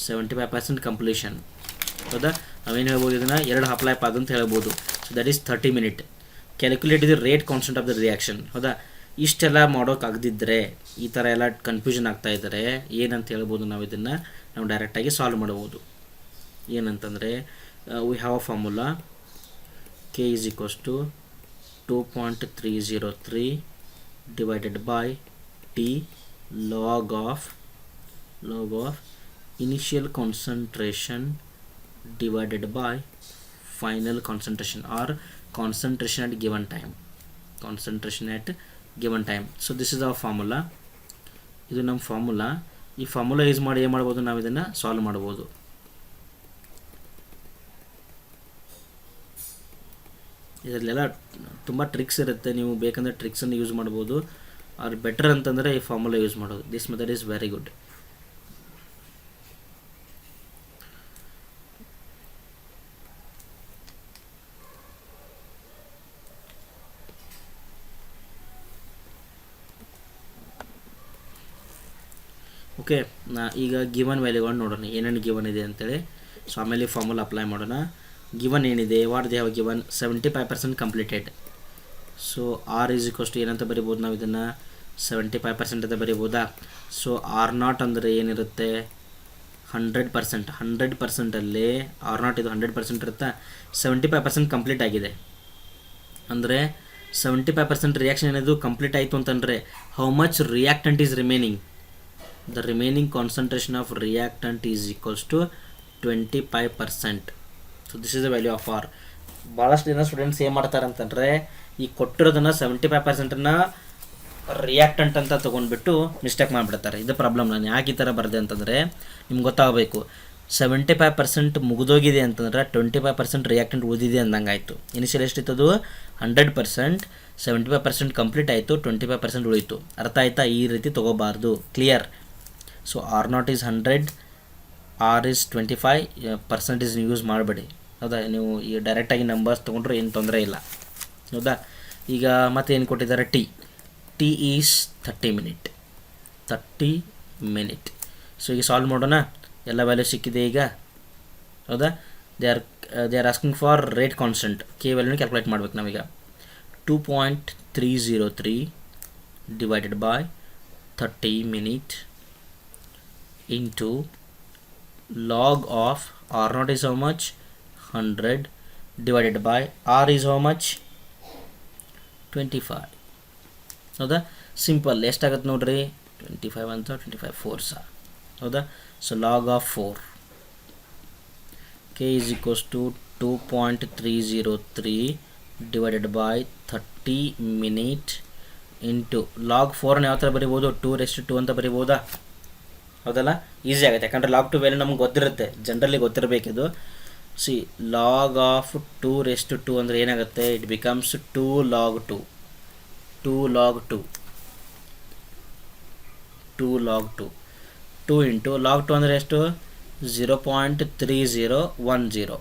75% ಕಂಪ್ಲೀಷನ್, ಹೌದಾ? ನಾವೇನು ಹೇಳ್ಬೋದು, ಇದನ್ನು 2 ಹಾಫ್ ಲೈಫ್ ಆದಂತ ಹೇಳ್ಬೋದು. So that is 30 minute. Calculate the rate constant of the reaction, ಹೌದಾ? ಇಷ್ಟೆಲ್ಲ ಮಾಡೋಕ್ಕಾಗದಿದ್ದರೆ, ಈ ಥರ ಎಲ್ಲ ಕನ್ಫ್ಯೂಷನ್ ಆಗ್ತಾ ಇದ್ದರೆ ಏನಂತ ಹೇಳ್ಬೋದು, ನಾವು ಡೈರೆಕ್ಟಾಗಿ ಸಾಲ್ವ್ ಮಾಡ್ಬೋದು. ಏನಂತಂದರೆ we have a formula K is equals to 2.303 divided by T log of initial concentration divided by final concentration or concentration at given time. So this is our formula. ಇದು ನಮ್ಮ ಫಾರ್ಮುಲಾ. ಈ formula use ಮಾಡಿ ಏನು ಮಾಡ್ಬೋದು, ನಾವು ಇದನ್ನು solve ಮಾಡ್ಬೋದು. ಇದರಲ್ಲೆಲ್ಲ ತುಂಬ ಟ್ರಿಕ್ಸ್ ಇರುತ್ತೆ. ನೀವು ಬೇಕಂದರೆ ಟ್ರಿಕ್ಸನ್ನು ಯೂಸ್ ಮಾಡ್ಬೋದು. ಆರ್ ಬೆಟರ್ ಅಂತಂದರೆ ಈ ಫಾರ್ಮುಲಾ ಯೂಸ್ ಮಾಡೋದು. This method is very good. Okay, ಈಗ ಗಿವನ್ ವ್ಯಾಲ್ಯೂಗಳನ್ನು ನೋಡೋಣ, ಏನೇನು ಗಿವನ್ ಇದೆ ಅಂತೇಳಿ. ಸೊ ಆಮೇಲೆ ಫಾರ್ಮುಲಾ ಅಪ್ಲೈ ಮಾಡೋಣ. ಗಿವನ್ ಏನಿದೆ, what they have given 75% completed. So R is equals to ಏನಂತ ಬರಿಬೋದು, ನಾವು ಇದನ್ನು 75% ಅಂತ ಬರಿಬೋದಾ? ಸೊ R0 ಅಂದರೆ ಏನಿರುತ್ತೆ, 100%. 100%ಅಲ್ಲಿ R0 ಇದು 100% ಇರುತ್ತಾ? 75% ಕಂಪ್ಲೀಟ್ ಆಗಿದೆ ಅಂದರೆ 75% ರಿಯಾಕ್ಷನ್ ಏನಿದು ಕಂಪ್ಲೀಟ್ ಆಯಿತು ಅಂತಂದರೆ how much reactant is remaining? The remaining concentration of reactant is equals to 25%. So this is the value of R. ಭಾಳಷ್ಟು ಜನ ಸ್ಟೂಡೆಂಟ್ಸ್ ಏನು ಮಾಡ್ತಾರೆ ಅಂತಂದರೆ, ಈ ಕೊಟ್ಟಿರೋದನ್ನು 75%ನ ರಿಯಾಕ್ಟೆಂಟ್ ಅಂತ ತೊಗೊಂಡ್ಬಿಟ್ಟು ಮಿಸ್ಟೇಕ್ ಮಾಡಿಬಿಡ್ತಾರೆ. ಇದು ಪ್ರಾಬ್ಲಮ್. ನಾನು ಯಾಕೆ ಈ ಥರ ಬರದೆ ಅಂತಂದರೆ ನಿಮ್ಗೆ ಗೊತ್ತಾಗಬೇಕು. 75% ಮುಗಿದೋಗಿದೆ ಅಂತಂದ್ರೆ 25% ರಿಯಾಕ್ಟೆಂಟ್ ಉಳಿದಿದೆ ಅಂದಂಗೆ ಆಯಿತು. ಇನಿಷಿಯಲ್ ಎಷ್ಟಿತ್ತದು 100%, 75% ಕಂಪ್ಲೀಟ್ ಆಯಿತು, 25% ಉಳಿತು. ಅರ್ಥ ಆಯ್ತಾ? ಈ ರೀತಿ ತೊಗೋಬಾರ್ದು. Clear? So R0 is 100, R is 25%. Use ಮಾಡಬೇಡಿ, ಹೌದಾ? ನೀವು ಈ ಡೈರೆಕ್ಟಾಗಿ ನಂಬರ್ಸ್ ತೊಗೊಂಡ್ರೆ ಏನು ತೊಂದರೆ ಇಲ್ಲ, ಹೌದಾ? ಈಗ ಮತ್ತೆ ಏನು ಕೊಟ್ಟಿದ್ದಾರೆ, ಟಿ ಈಸ್ 30 ಮಿನಿಟ್. ಸೊ ಈಗ ಸಾಲ್ವ್ ಮಾಡೋಣ. ಎಲ್ಲ ವ್ಯಾಲ್ಯೂ ಸಿಕ್ಕಿದೆ ಈಗ, ಹೌದಾ? They are asking for rate constant. K ವ್ಯಾಲ್ಯೂನ ಕ್ಯಾಲ್ಕುಲೇಟ್ ಮಾಡ್ಬೇಕು ನಾವೀಗ. 2.303 divided by 30 minute into log of R0 is how much, 100 divided by R is how much, 25, ಹೌದಾ? ಸಿಂಪಲ್ ಎಷ್ಟಾಗುತ್ತೆ ನೋಡ್ರಿ 25 ಅಂತ 25 4 ಸಹ ಹೌದಾ. So log of 4 k is equals to 2.303 divided by 30 minute into log 4ನ ಯಾವ ಥರ ಬರಿಬೋದು 2/2 ಅಂತ ಬರಿಬೋದಾ, ಹೌದಲ್ಲ. ಈಸಿ ಆಗುತ್ತೆ ಯಾಕಂದರೆ ಲಾಗ್ 2 ವ್ಯಾಲ್ಯೂ ನಮ್ಗೆ ಗೊತ್ತಿರುತ್ತೆ, ಜನರಲಿ ಗೊತ್ತಿರಬೇಕಿದು. ಸಿ ಲಾಗ್ ಆಫ್ 2/2 ಅಂದರೆ ಏನಾಗುತ್ತೆ, it becomes 2 log 2 2 log 2 2 log 2 2 into log 2 ಅಂದರೆ ಎಷ್ಟು 0.3010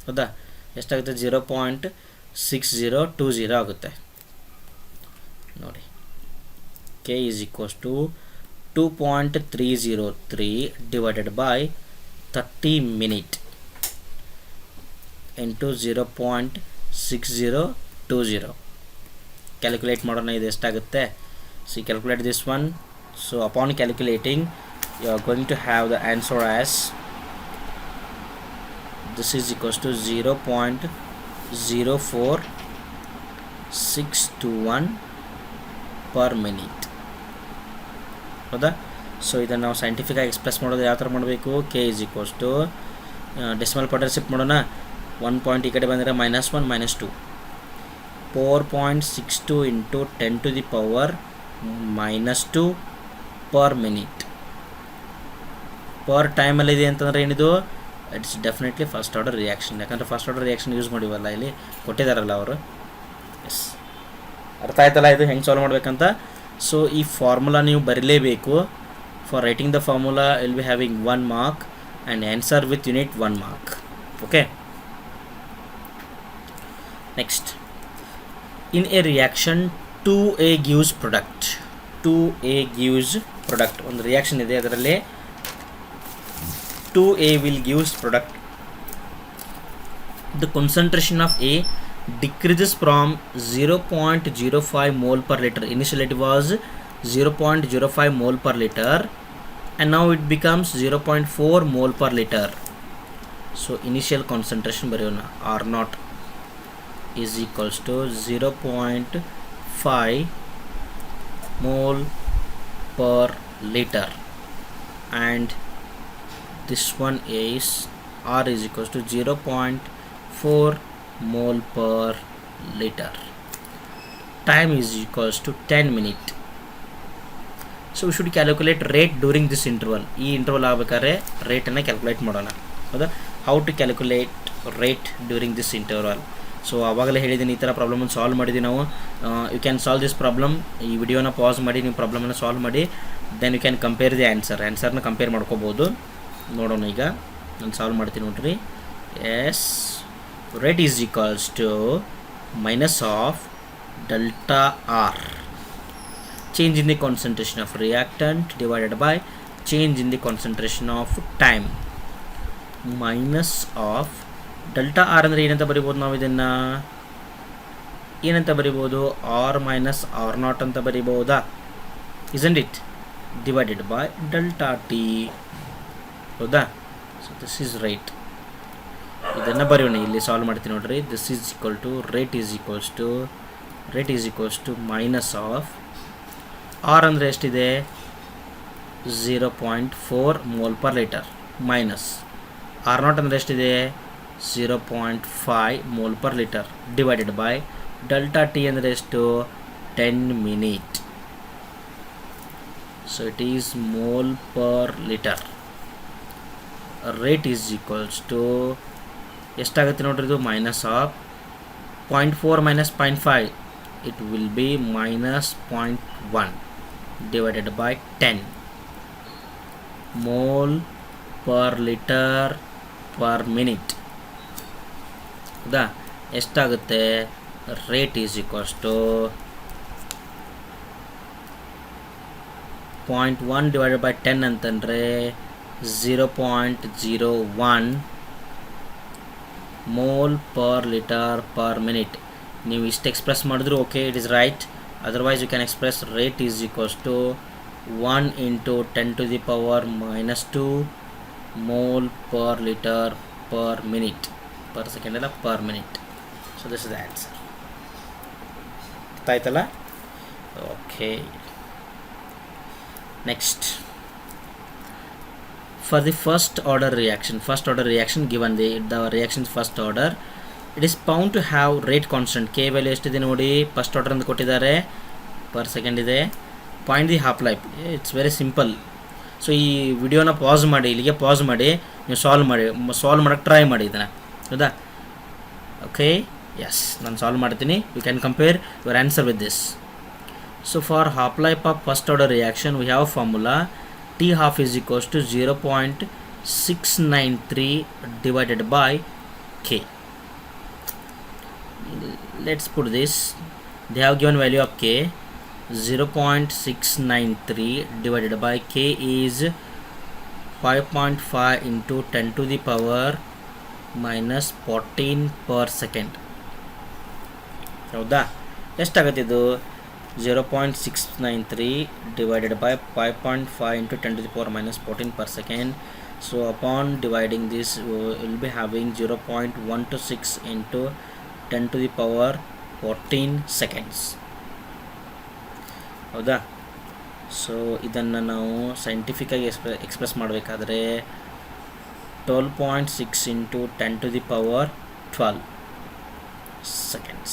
ಹೌದಾ. ಎಷ್ಟಾಗುತ್ತೆ 0.6020 ಆಗುತ್ತೆ ನೋಡಿ. k is equals to 2.303 divided by 30 minute into 0.6020. Calculate ಮಾಡೋಣ, ಇದು ಎಷ್ಟಾಗುತ್ತೆ. C calculate this one. So upon calculating you are going to have the answer as this is equals to 0.04621 per minute ಹೌದಾ. ಸೊ ಇದನ್ನು ನಾವು ಸೈಂಟಿಫಿಕಾಗಿ express ಮಾಡೋದು ಯಾವ ಥರ ಮಾಡಬೇಕು, k is equals to decimal ಪಾರ್ಟಲ್ಲಿ ಶಿಫ್ಟ್ ಮಾಡೋಣ. 1 ಪಾಯಿಂಟ್ ಈ ಕಡೆ ಬಂದರೆ -1 -2 4.62 into 10 to the power -2 per minute. Per ಟೈಮಲ್ಲಿದೆ ಅಂತಂದರೆ ಏನಿದು, it's definitely first order reaction. ಯಾಕಂದರೆ ಫಸ್ಟ್ ಆರ್ಡರ್ ರಿಯಾಕ್ಷನ್ ಯೂಸ್ ಮಾಡಿವಲ್ಲ, ಇಲ್ಲಿ ಕೊಟ್ಟಿದ್ದಾರಲ್ಲ ಅವರು. ಎಸ್, ಅರ್ಥ ಆಯ್ತಲ್ಲ ಇದು ಹೆಂಗೆ ಸಾಲ್ವ್ ಮಾಡಬೇಕಂತ. ಸೊ ಈ ಫಾರ್ಮುಲಾ ನೀವು ಬರೀಲೇಬೇಕು. For writing the formula will be having 1 mark and answer with unit 1 mark. Okay, next. In a reaction 2A gives product. 2A gives product. ಒಂದು ರಿಯಾಕ್ಷನ್ ಇದೆ, ಅದರಲ್ಲಿ 2A will gives product. The concentration of A decreases from 0.05 mole per liter. Initially it was 0.05 mole per liter and now it becomes 0.4 mole per liter. So initial concentration ಬರೆಯೋಣ, R naught is equals to 0.5 mole per liter and this one is R is equals to 0.4 mole per liter. Time is equals to 10 minutes. So we should calculate rate during this interval. ಈ interval ಆಗಬೇಕಾದ್ರೆ ರೇಟನ್ನು calculate ಮಾಡೋಣ, ಹೌದಾ. How to calculate rate during this interval. So ಆವಾಗಲೇ ಹೇಳಿದ್ದೀನಿ, ಈ ಥರ ಪ್ರಾಬ್ಲಮನ್ನು ಸಾಲ್ವ್ ಮಾಡಿದ್ದೀವಿ ನಾವು. You can solve this problem. ಈ ವಿಡಿಯೋನ ಪಾಸ್ ಮಾಡಿ ನೀವು ಪ್ರಾಬ್ಲಮನ್ನು ಸಾಲ್ವ್ ಮಾಡಿ, then you can compare the ಆನ್ಸರ್ನ ಕಂಪೇರ್ ಮಾಡ್ಕೋಬೋದು. ನೋಡೋಣ, ಈಗ ನಾನು ಸಾಲ್ವ್ ಮಾಡ್ತೀನಿ ನೋಡ್ರಿ. Yes, rate is equals to minus of delta R, change in the concentration of reactant divided by change in the concentration of time, minus of delta R ಅಂದರೆ ಏನಂತ ಬರಿಬೋದು ನಾವು, ಇದನ್ನು ಏನಂತ ಬರಿಬೋದು, ಆರ್ ಮೈನಸ್ ಆರ್ ನಾಟ್ ಅಂತ ಬರಿಬೋದಾ, isn't it, divided by delta t, ಹೌದಾ. So this is right. ಇದನ್ನು ಬರೆಯೋಣ, ಇಲ್ಲಿ ಸಾಲ್ವ್ ಮಾಡ್ತೀನಿ ನೋಡ್ರಿ. This is equal to rate is equals to minus of R ಅಂದರೆ ಎಷ್ಟಿದೆ 0.4 mole per liter minus R not ಅಂದರೆ ಎಷ್ಟಿದೆ 0.5 mole per liter divided by delta t ಅಂದರೆ ಎಷ್ಟು 10 minute. So it is mole per liter. Rate is equals to ಎಷ್ಟಾಗುತ್ತೆ ನೋಡ್ರಿ, ಇದು minus of 0.4 minus 0.5, it will be minus 0.1 divided by 10 mole per liter per minute. ಹೌದಾ, ಎಷ್ಟಾಗುತ್ತೆ, rate is equals to 0.1 divided by 10 ಅಂತಂದರೆ 0.01 mole per liter per minute. ನೀವು ಇಷ್ಟು express ಮಾಡಿದ್ರು okay, it is right. Otherwise you can express rate is equals to 1 into 10 to the power -2 mole per liter per minute, per second ಅಲ್ಲ, per minute. So this is the answer. ಗೊತ್ತಾಯ್ತಲ್ಲ, okay. Next, for the first order reaction given the reaction's first order, it is bound to have rate constant k value ಎಷ್ಟಿದೆ ನೋಡಿ, first order ಅಂತ ಕೊಟ್ಟಿದ್ದಾರೆ, per second ಇದೆ. Point the half life, it's very simple. So ಈ ವಿಡಿಯೋನ pass ಮಾಡಿ, ಇಲ್ಲಿಗೆ pass ಮಾಡಿ, ನೀವು ಸಾಲ್ವ್ ಮಾಡೋಕ್ಕೆ ಟ್ರೈ ಮಾಡಿ ಇದನ್ನು, ಹೌದಾ? ಓಕೆ, ಎಸ್, ನಾನು ಸಾಲ್ವ್ ಮಾಡ್ತೀನಿ. You can compare your answer with this. So for half life of first order reaction we have formula T half is equals to 0.693 divided by K. Let's put this. They have given value of K. 0.693 divided by K is 5.5 into 10 to the power minus 14 per second. ಹೌದಾ? ಎಷ್ಟಾಗುತ್ತೆ ಇದು? 0.693 divided by 5.5 into 10 to the power minus 14 per second. So upon dividing this, we will be having 0.126 into 10 to the power 14 seconds. ಹೌದಾ? So ಇದನ್ನು ನಾವು ಸೈಂಟಿಫಿಕ್ಕಾಗಿ express ಮಾಡಬೇಕಾದ್ರೆ 12.6 into 10 to the power 12 seconds.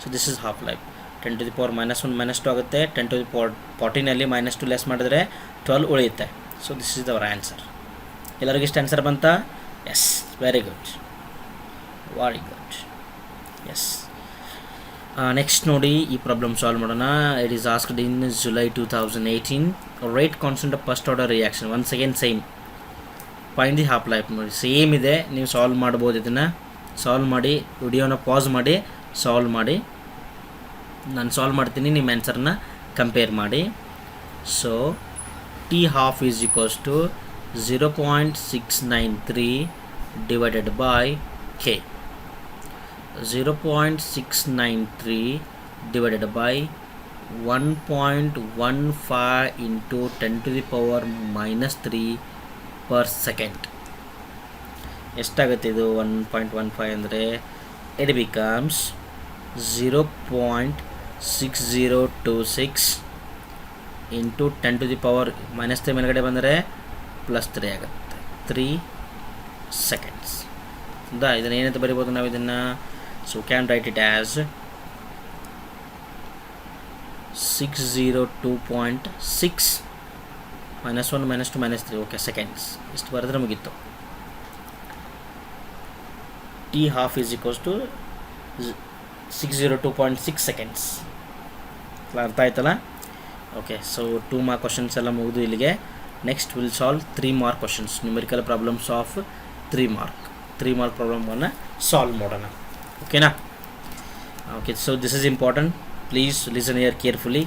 So this is half life. 10 to the power -1 -2 ಆಗುತ್ತೆ. 10 to the power 14 -2 less ಮಾಡಿದ್ರೆ 12 ಉಳಿಯುತ್ತೆ. So this is our answer. ಎಲ್ಲರಿಗೂ ಇಷ್ಟು answer ಬಂತಾ? Yes, very good, yes. Next ನೋಡಿ, ಈ ಪ್ರಾಬ್ಲಮ್ ಸಾಲ್ವ್ ಮಾಡೋಣ. It is asked in July 2018. Rate constant of first order reaction. Once again same, find the half life ನೋಡಿ, same ಇದೆ. ನೀವು solve ಮಾಡ್ಬೋದು. ಇದನ್ನು ಸಾಲ್ವ್ ಮಾಡಿ, ವಿಡಿಯೋನ ಪಾಸ್ ಮಾಡಿ ಸಾಲ್ವ್ ಮಾಡಿ. ನಾನು ಸಾಲ್ವ್ ಮಾಡ್ತೀನಿ, ನಿಮ್ಮ ಆನ್ಸರ್ನ ಕಂಪೇರ್ ಮಾಡಿ. So T half is equals to 0.693 divided by K. 0.693 divided by 1.15 into 10 to the power -3 per second. ಎಷ್ಟಾಗುತ್ತೆ ಇದು? 1.15 ಅಂದರೆ it becomes 0.6026 into 10 to the power -3 ಮೇಲ್ಗಡೆ ಬಂದರೆ +3 ಆಗುತ್ತೆ. 3 seconds. ಇದನ್ನು ಏನಂತ ಬರಿಬೋದು ನಾವು ಇದನ್ನು? So can write it as 602.6 -1 -2 -3 okay seconds. ಇಷ್ಟು ಬರೆದ್ರೆ ಮುಗೀತು. T half is equals to 602.6 seconds. ಅರ್ಥ ಆಯ್ತಲ್ಲ? ಓಕೆ, ಸೊ 2 ಮಾರ್ಕ್ ಕ್ವಶನ್ಸ್ ಎಲ್ಲ ಮುಗಿದು ಇಲ್ಲಿಗೆ. Next will solve 3 mark questions, numerical problems of 3 mark ಪ್ರಾಬ್ಲಮನ್ನು ಸಾಲ್ವ್ ಮಾಡೋಣ. ಓಕೆನಾ? Okay, so this is important. Please listen here carefully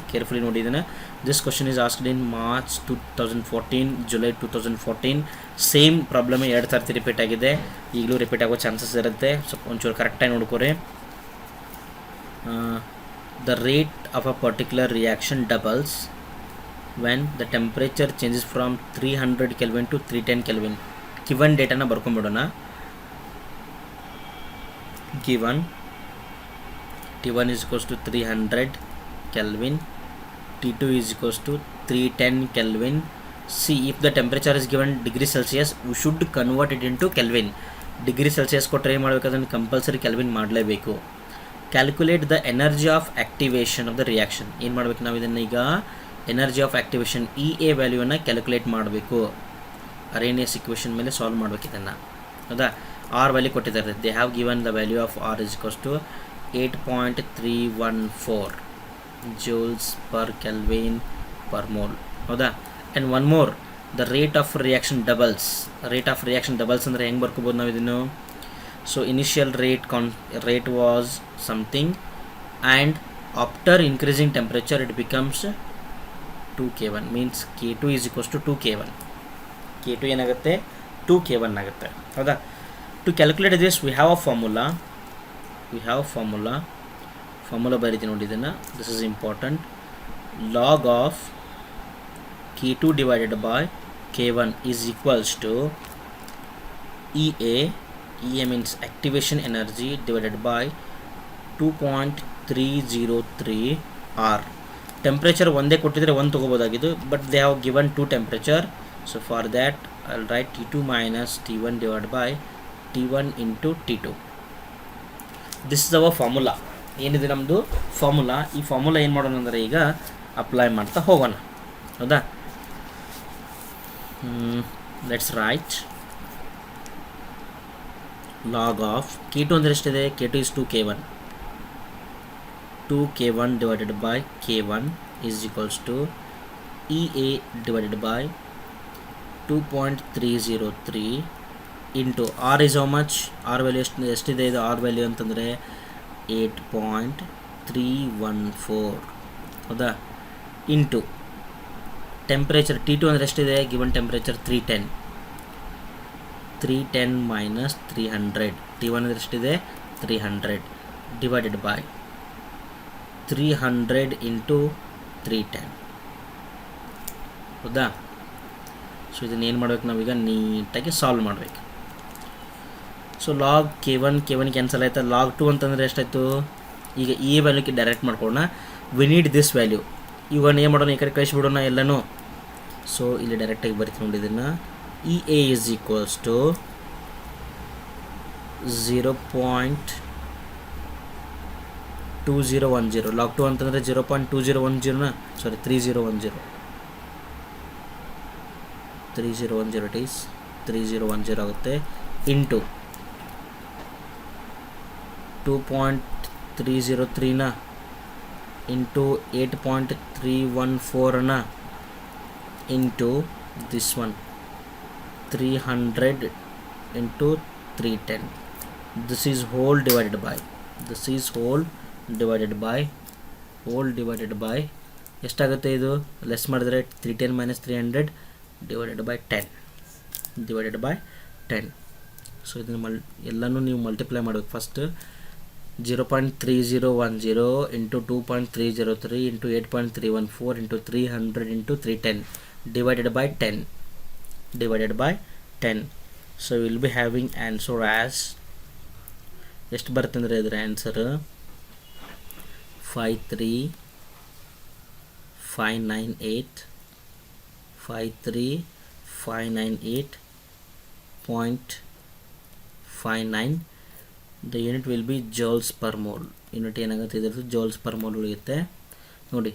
ನೋಡಿ ಇದನ್ನು. This question is asked in March 2014, July 2014. Same problem 2 ಸರ್ತಿ repeat ಆಗಿದೆ. ಈಗಲೂ ರಿಪೀಟ್ ಆಗೋ ಚಾನ್ಸಸ್ ಇರುತ್ತೆ. ಸೊ ಒಂಚೂರು ಕರೆಕ್ಟಾಗಿ ನೋಡ್ಕೊರಿ. The rate of a particular reaction doubles when the temperature changes from 300 Kelvin to 310 Kelvin. Given data na ಬರ್ಕೊಂಡ್ಬಿಡೋಣ. Given T1 is equals to 300 Kelvin, T2 is equals to 310 Kelvin. See, if the temperature is given degree Celsius, we should convert it into Kelvin. Degree Celsius ಕೊಟ್ಟರೆ ಏನು ಮಾಡಬೇಕಾದ್ರೆ compulsory Kelvin ಮಾಡಲೇಬೇಕು. Calculate the energy of activation of the reaction. ಏನು ಮಾಡಬೇಕು ನಾವು ಇದನ್ನು? ಈಗ energy of activation EA ವ್ಯಾಲ್ಯೂವನ್ನು ಕ್ಯಾಲ್ಕುಲೇಟ್ ಮಾಡಬೇಕು. ಅರೇನಿಯಸ್ ಇಕ್ವೇಷನ್ ಮೇಲೆ ಸಾಲ್ವ್ ಮಾಡಬೇಕು ಇದನ್ನು, ಹೌದಾ? ಆರ್ ವ್ಯಾಲ್ಯೂ ಕೊಟ್ಟಿದ್ದಾರೆ. They have given the value of R is equals to 8.314 joules per Kelvin per mole, ಹೌದಾ? And one more, the rate of reaction doubles. ಅಂದರೆ ಹೆಂಗೆ ಬರ್ಕೋಬೋದು ನಾವು ಇದನ್ನು? So initial rate was something, and after increasing temperature it becomes 2K1, means K2 is equals to 2K1. K2 ಏನಾಗುತ್ತೆ? 2K1 ಆಗುತ್ತೆ, ಹೌದಾ? To calculate this we have a formula. Formula ಬರೀತೀನಿ ನೋಡಿ ಇದನ್ನು. This is important. Log of K2 divided by K1 is equals to EA means activation energy divided by 2.303 R. Temperature ಒಂದೇ ಕೊಟ್ಟಿದ್ರೆ ಒಂದು ತೊಗೋಬೋದಾಗಿದ್ದು, but they have given 2 temperature. So for that I will write T2 minus T1 divided by T1 into T2. This is our formula. ಏನಿದೆ ನಮ್ಮದು formula. ಈ formula ಏನು ಮಾಡೋಣ ಅಂದರೆ ಈಗ ಅಪ್ಲೈ ಮಾಡ್ತಾ ಹೋಗೋಣ, ಹೌದಾ? Let's right log of K2 ಅಂದರೆ ಎಷ್ಟಿದೆ? K2 is 2K1. 2K1 divided by K1 is equals to EA divided by 2.303 into R is how much? R value ಎಷ್ಟಿದೆ? ಇದು R value ಅಂತಂದರೆ 8.314, ಹೌದಾ? ಇಂಟು ಟೆಂಪ್ರೇಚರ್ T2 ಅಂದರೆ ಎಷ್ಟಿದೆ? Given temperature 310 minus 300. T1 ಅಂದರೆ ಎಷ್ಟಿದೆ? 300 ಡಿವೈಡೆಡ್ ಬೈ 300 into 310, ಹೌದಾ? So ಇದನ್ನು ಏನು ಮಾಡ್ಬೇಕು ನಾವೀಗ? ನೀಟಾಗಿ ಸಾಲ್ವ್ ಮಾಡಬೇಕು. ಸೊ ಲಾಗ್ K1 ಕ್ಯಾನ್ಸಲ್ ಆಯ್ತಾ? ಲಾಗ್ 2 ಅಂತಂದರೆ ಎಷ್ಟಾಯಿತು? ಈಗ ಈ ವ್ಯಾಲ್ಯೂಗೆ ಡೈರೆಕ್ಟ್ ಮಾಡ್ಕೊಳ್ಳೋಣ. We need this value. ಇವಾಗ ಏನು ಮಾಡೋಣ? ಈ ಕಡೆ ಕಳಿಸ್ಬಿಡೋಣ ಎಲ್ಲನೂ. ಸೊ ಇಲ್ಲಿ ಡೈರೆಕ್ಟಾಗಿ ಬರ್ತೀನಿ ನೋಡಿ ಇದನ್ನು. EA is equals to 0.2010. Log 2 ಅಂತಂದರೆ 0.2010, ಸಾರಿ 3010 ಇಟ್ ಈಸ್ 3010 ಆಗುತ್ತೆ. ಇಂಟು 2.303ನ ಇಂಟು 8.314ನ into this one 300 into 310. This is whole divided by ಎಷ್ಟಾಗುತ್ತೆ ಇದು? ಲೆಸ್ ಮಾಡಿದ್ರೆ 310 minus 300 divided by 10. ಸೊ ಇದನ್ನು ಎಲ್ಲನೂ ನೀವು ಮಲ್ಟಿಪ್ಲೈ ಮಾಡಬೇಕು. First 0.3010 into 2.303 into 8.314 into 300 into 310 divided by 10. So we will be having answer as ಎಷ್ಟು ಬರುತ್ತೆ ಅಂದರೆ ಇದರ answer 53598.59. The unit will be joules per mole. Unit ಏನಾಗುತ್ತೆ ಇದರದ್ದು? joules per mole ಉಳಿಯುತ್ತೆ ನೋಡಿ.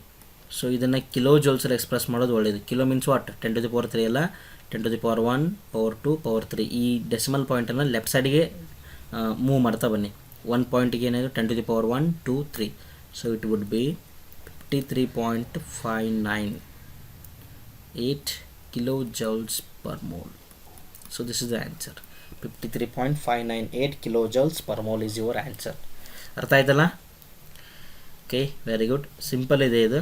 ಸೊ ಇದನ್ನು ಕಿಲೋ ಜೋಲ್ಸಲ್ಲಿ ಎಕ್ಸ್ಪ್ರೆಸ್ ಮಾಡೋದು ಒಳ್ಳೆಯದು. Kilo means what? 10 to the power 3 ಅಲ್ಲ, 10 to the power 1, power 2, power 3. ಈ ಡೆಸಿಮಲ್ ಪಾಯಿಂಟನ್ನು ಲೆಫ್ಟ್ ಸೈಡಿಗೆ ಮೂವ್ ಮಾಡ್ತಾ ಬನ್ನಿ. 1 ಪಾಯಿಂಟಿಗೆ ಏನಾಯಿತು? 10 to the power 1, 2, 3. So it would be 53.598 kilojoules per mole. So this is the answer. 53.598 kilojoules per mole is your answer. ಅರ್ಥ ಆಯ್ತಲ್ಲ? Okay, very good. Simple ಇದೆ ಇದು.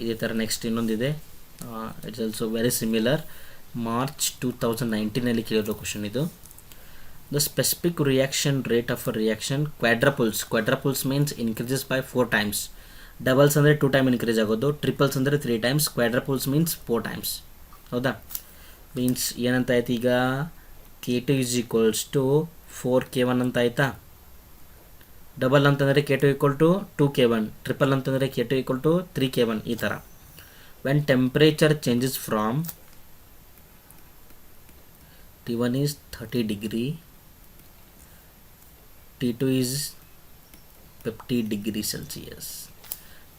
ಇದೇ ಥರ ನೆಕ್ಸ್ಟ್ ಇನ್ನೊಂದಿದೆ. It's also very similar. March 2019ನಲ್ಲಿ ಕೇಳಿರೋ question ಇದು. The specific reaction rate of a reaction quadruples means increases by 4 times. Doubles ಅಂದರೆ 2 time ಇನ್ಕ್ರೀಸ್ ಆಗೋದು, ಟ್ರಿಪಲ್ಸ್ ಅಂದರೆ 3 times, ಕ್ವಾಡ್ರಪಲ್ಸ್ ಮೀನ್ಸ್ 4 times, ಹೌದಾ? ಮೀನ್ಸ್ ಏನಂತ ಆಯ್ತು ಈಗ? K2 is equals to 4K1 ಅಂತ ಆಯಿತಾ? ಡಬಲ್ ಅಂತಂದರೆ K2 equal to 2K1, triple ಅಂತಂದರೆ K2 equal to 3K1, ಈ ಥರ. When temperature changes from T1 is 30 degree, T2 is 50 degree Celsius.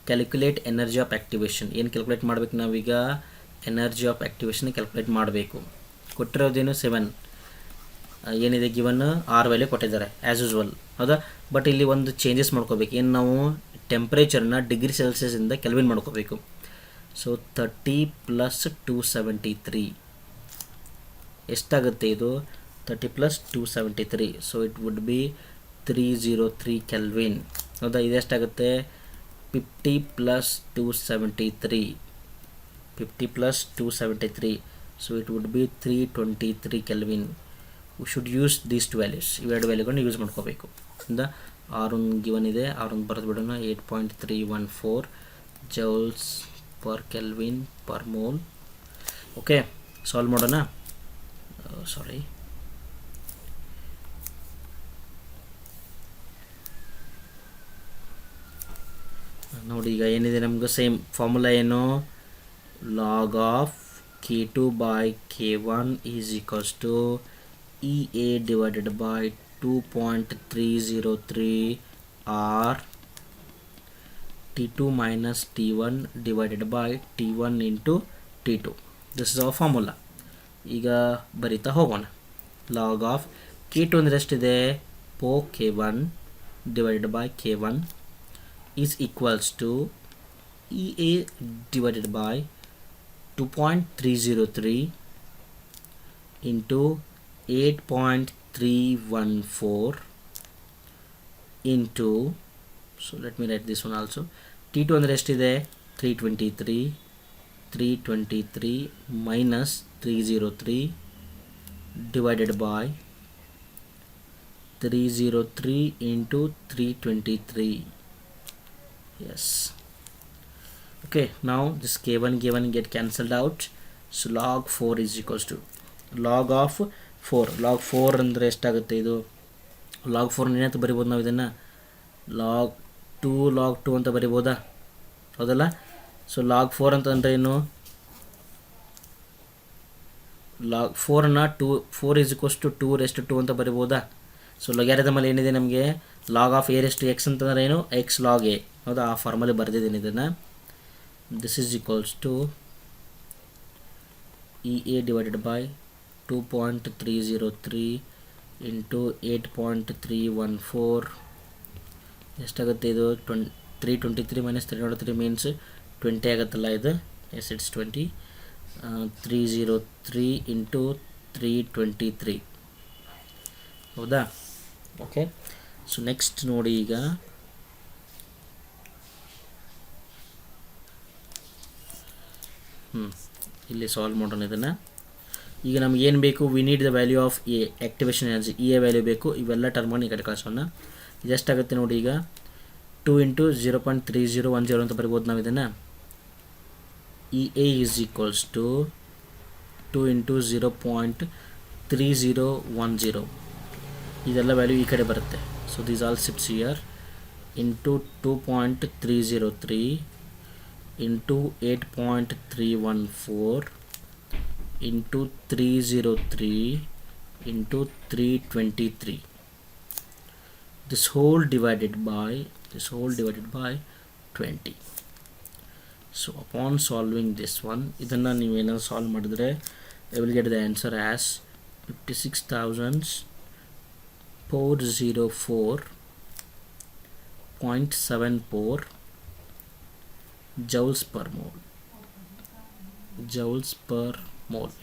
Calculate energy of activation. ಏನು ಕ್ಯಾಲ್ಕುಲೇಟ್ ಮಾಡಬೇಕು ನಾವೀಗ? Energy of activation calculate ಮಾಡಬೇಕು. ಕೊಟ್ಟಿರೋದೇನು 7. ಏನಿದೆ ಗಿವನ್? R ವ್ಯಾಲ್ಯೂ ಕೊಟ್ಟಿದ್ದಾರೆ as usual, ಹೌದಾ? ಬಟ್ ಇಲ್ಲಿ ಒಂದು ಚೇಂಜಸ್ ಮಾಡ್ಕೋಬೇಕು. ಏನು ನಾವು ಟೆಂಪ್ರೇಚರ್ನ ಡಿಗ್ರಿ ಸೆಲ್ಸಿಯಸ್ಸಿಂದ ಕೆಲ್ವಿನ್ ಮಾಡ್ಕೋಬೇಕು. ಸೊ 30 + 273 ಎಷ್ಟಾಗುತ್ತೆ ಇದು? 30 + 273. So it would be 303 kelvin, ಹೌದಾ? ಇದೆಷ್ಟಾಗುತ್ತೆ? 50 + 273. So it would be 323 kelvin. We should use these 2 values. ಇವೆರಡು ವ್ಯಾಲ್ಯೂಗಳನ್ನ ಯೂಸ್ ಮಾಡ್ಕೋಬೇಕು. ಇಂದ R1 ಗಿವನ್ ಇದೆ, R1 ಬರೆದು ಬಿಡೋಣ. 8.314 joules per kelvin per mole. Okay, solve ಮಾಡೋಣ. ಸಾರಿ, ನೋಡಿ ಈಗ ಏನಿದೆ ನಮ್ಗೆ ಸೇಮ್ ಫಾರ್ಮುಲಾ ಏನು, log of K2 by K1 is equals to EA divided by 2.303 or T2 minus T1 divided by T1 into T2. This is our formula. ಈಗ ಬರಿತಾ ಹೋಗೋಣ. Log of K2 ಅಂದರೆ ಎಷ್ಟಿದೆ, K1 divided by K1 is equals to EA divided by 2.303 into 8.314 into, so let me write this one also. T2 ಅಂದರೆ ಎಷ್ಟಿದೆ, 323 minus 303 divided by 303 into 323. Yes. Okay, now this K1 get cancelled out. So log 4 is equals to log of 4. log 4 ಅಂದರೆ ಎಷ್ಟಾಗುತ್ತೆ, ಇದು log 4 ಏನಂತ ಬರಿಬೋದು ನಾವು, ಇದನ್ನು log 2 ಅಂತ ಬರಿಬೋದಾ, ಹೌದಲ್ಲ. ಸೊ log 4 ಅಂತಂದರೆ ಏನು, log 4ನ 4 is equals to 2 raised to 2 ಅಂತ ಬರಿಬೋದಾ. ಸೊ ಲೊಗ್ಯಾರಿದಮಲ್ಲಿ ಏನಿದೆ ನಮಗೆ, log of a raised to x ಅಂತಂದರೆ ಏನು, x log a, ಹೌದಾ, ಆ ಫಾರ್ಮಲ್ಲಿ ಬರೆದಿದ್ದೀನಿ ಇದನ್ನು. This is equals to EA divided by 2.303 into 8.314 ಎಷ್ಟಾಗುತ್ತೆ, ಇದು 323 minus 303 means 20 ಆಗುತ್ತಲ್ಲ ಇದು. S, it's 20. 303 into 323, ಹೌದಾ. ಓಕೆ, ಸೊ ನೆಕ್ಸ್ಟ್ ನೋಡಿ, ಈಗ ಇಲ್ಲಿ ಸಾಲ್ವ್ ಮಾಡೋಣ ಇದನ್ನು. ಈಗ ನಮ್ಗೆ ಏನು ಬೇಕು, we need the value of A, activation energy, E A value ಬೇಕು. ಇವೆಲ್ಲ ಟರ್ಮನ್ನು ಈ ಕಡೆ ಕಳಿಸೋಣ. ಇದೆಷ್ಟಾಗುತ್ತೆ ನೋಡಿ, ಈಗ 2 into 0.3010 ಅಂತ ಬರಿಬೋದು ನಾವು ಇದನ್ನು. E A is equals to 2 into 0.3010, ಇದೆಲ್ಲ ವ್ಯಾಲ್ಯೂ ಈ ಕಡೆ ಬರುತ್ತೆ. So these all sits here into 2.303 into 8.314 into 303 into 323. This whole divided by 20. So upon solving this one, ಇದನ್ನು ನೀವೇನಾದ್ರು ಸಾಲ್ವ್ ಮಾಡಿದ್ರೆ I will get the answer as 56,404.74 joules per mole,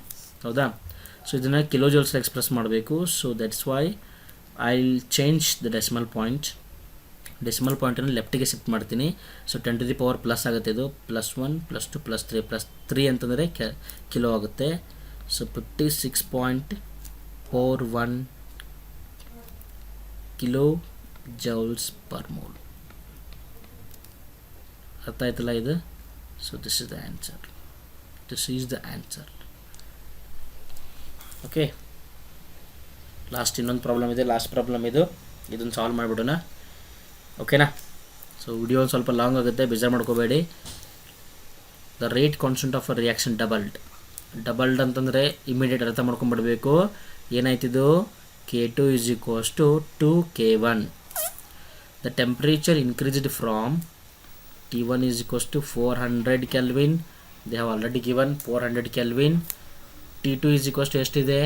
ಹೌದಾ. So ಇದನ್ನು kilo joules express ಮಾಡಬೇಕು. So that's why I will change the decimal ಪಾಯಿಂಟನ್ನು ಲೆಫ್ಟಿಗೆ shift ಮಾಡ್ತೀನಿ. So 10 to the power plus ಆಗುತ್ತೆ, ಇದು +1 +2 +3 +3 ಅಂತಂದರೆ ಕಿಲೋ ಆಗುತ್ತೆ. So 56.41 kilo joules per mole. ಅರ್ಥ ಆಯ್ತಲ್ಲ ಇದು. So this is the answer. Okay, last ಇನ್ನೊಂದು ಪ್ರಾಬ್ಲಮ್ ಇದೆ, ಲಾಸ್ಟ್ ಪ್ರಾಬ್ಲಮ್ ಇದನ್ನು ಸಾಲ್ವ್ ಮಾಡಿಬಿಡೋಣ. ಓಕೆನಾ. ಸೊ ವಿಡಿಯೋ ಒಂದು ಸ್ವಲ್ಪ ಲಾಂಗ್ ಆಗುತ್ತೆ, ಬೇಜಾರು ಮಾಡ್ಕೋಬೇಡಿ. The rate constant of a reaction doubled ಅಂತಂದರೆ ಇಮಿಡಿಯೇಟ್ ಅರ್ಥ ಮಾಡ್ಕೊಂಡ್ಬಿಡ್ಬೇಕು. ಏನಾಯ್ತಿದು, K2 is equals to 2K1. The temperature increased from T1 is equals to 400 Kelvin. They have already given 400 Kelvin. T2 is equals to ಎಷ್ಟಿದೆ,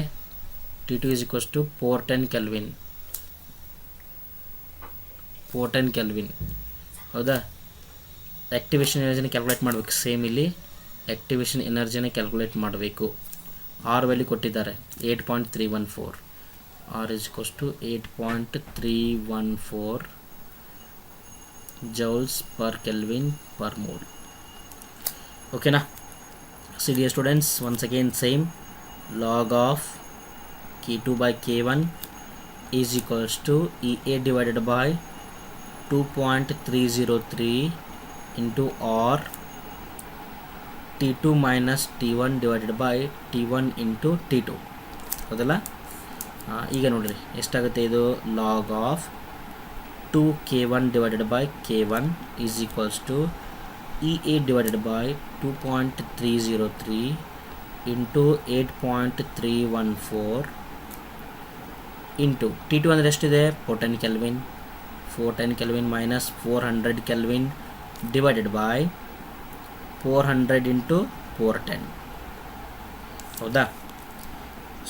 T2 is equals to 410 Kelvin. 410 Kelvin, ಹೌದಾ. Activation ಎನರ್ಜಿನ calculate ಮಾಡಬೇಕು. Same ಇಲ್ಲಿ activation ಎನರ್ಜಿನ calculate ಮಾಡಬೇಕು. R value ಕೊಟ್ಟಿದ್ದಾರೆ 8.314. R is equals to 8.314 joules per Kelvin per mole. Okay na. See dear students, once again same, log of K2 by K1 is equals to EA divided by 2.303 into R T2 minus T1 divided by T1 into T2, ಹೌದಲ್ಲ. ಈಗ ನೋಡಿರಿ ಎಷ್ಟಾಗುತ್ತೆ ಇದು, log of K1 divided by K1 is equals to EA divided by 2.303 into 8.314 into T2 ಅಂದರೆ ಎಷ್ಟಿದೆ 410 kelvin 410 kelvin minus 400 kelvin divided by 400 into 410 ಹೌದಾ.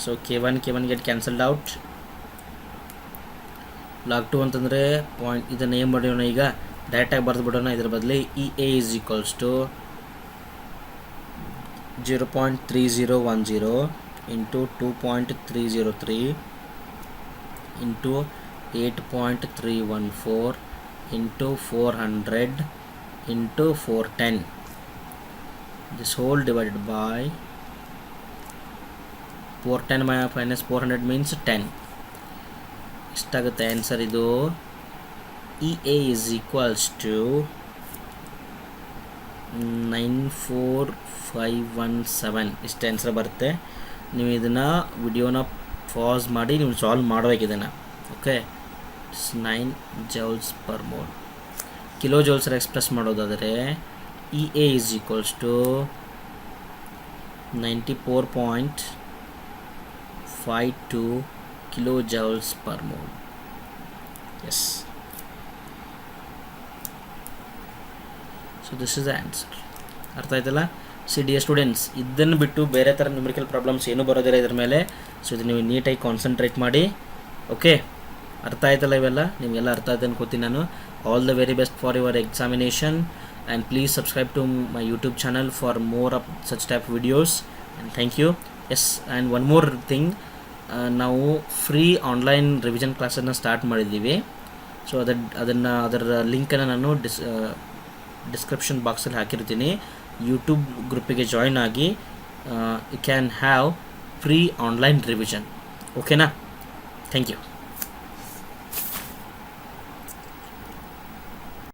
So K1 get cancelled out. Log 2 ಅಂತಂದರೆ point ಇದನ್ನು ಏನು ಮಾಡೋಣ ಈಗ ಡೈರೆಕ್ಟಾಗಿ ಬರೆದು ಬಿಡೋಣ. ಇದರ ಬದಲು EA is equals to 0.3010 into 2.303 into 8.314 into 400 into 410. This whole divided by 410 minus 400 means 10. ಎಷ್ಟಾಗುತ್ತೆ ಆನ್ಸರ್ ಇದು EA is equals to 94517 ಇಷ್ಟು ಆನ್ಸರ್ ಬರುತ್ತೆ. ನೀವು ಇದನ್ನು ವಿಡಿಯೋನ ಪಾಸ್ ಮಾಡಿ ನೀವು ಸಾಲ್ವ್ ಮಾಡಬೇಕು ಇದನ್ನು. Okay, 9 joules per mole. Kilo ಜೌಲ್ಸರ್ ಎಕ್ಸ್ಪ್ರೆಸ್ ಮಾಡೋದಾದರೆ EA is equals to 94.52 kilojoules per mole. Yes. So this is the answer. ಅರ್ಥ ಆಯ್ತಲ್ಲ. ಡಿಯರ್ ಸ್ಟೂಡೆಂಟ್ಸ್, ಇದನ್ನು ಬಿಟ್ಟು ಬೇರೆ ಥರ ನ್ಯೂಮರಿಕಲ್ ಪ್ರಾಬ್ಲಮ್ಸ್ ಏನೂ ಬರೋದಿಲ್ಲ ಇದ್ರ ಮೇಲೆ. ಸೊ ಇದು ನೀವು ನೀಟಾಗಿ ಕಾನ್ಸಂಟ್ರೇಟ್ ಮಾಡಿ. ಓಕೆ, ಅರ್ಥ ಆಯ್ತಲ್ಲ ಇವೆಲ್ಲ ನಿಮಗೆಲ್ಲ ಅರ್ಥ ಆಯ್ತು ಅನ್ಕೋತೀನಿ ನಾನು. All the very best for your examination and please subscribe to my YouTube channel for more of such type videos, and thank you. Yes, and one more thing, ನಾವು ಫ್ರೀ ಆನ್ಲೈನ್ ರಿವಿಷನ್ ಕ್ಲಾಸನ್ನು start ಮಾಡಿದ್ದೀವಿ. So ಅದರ ಲಿಂಕನ್ನು ನಾನು description ಬಾಕ್ಸಲ್ಲಿ ಹಾಕಿರ್ತೀನಿ. YouTube ಗ್ರೂಪಿಗೆ join ಆಗಿ you can have free online revision. ಓಕೆನಾ? Thank you.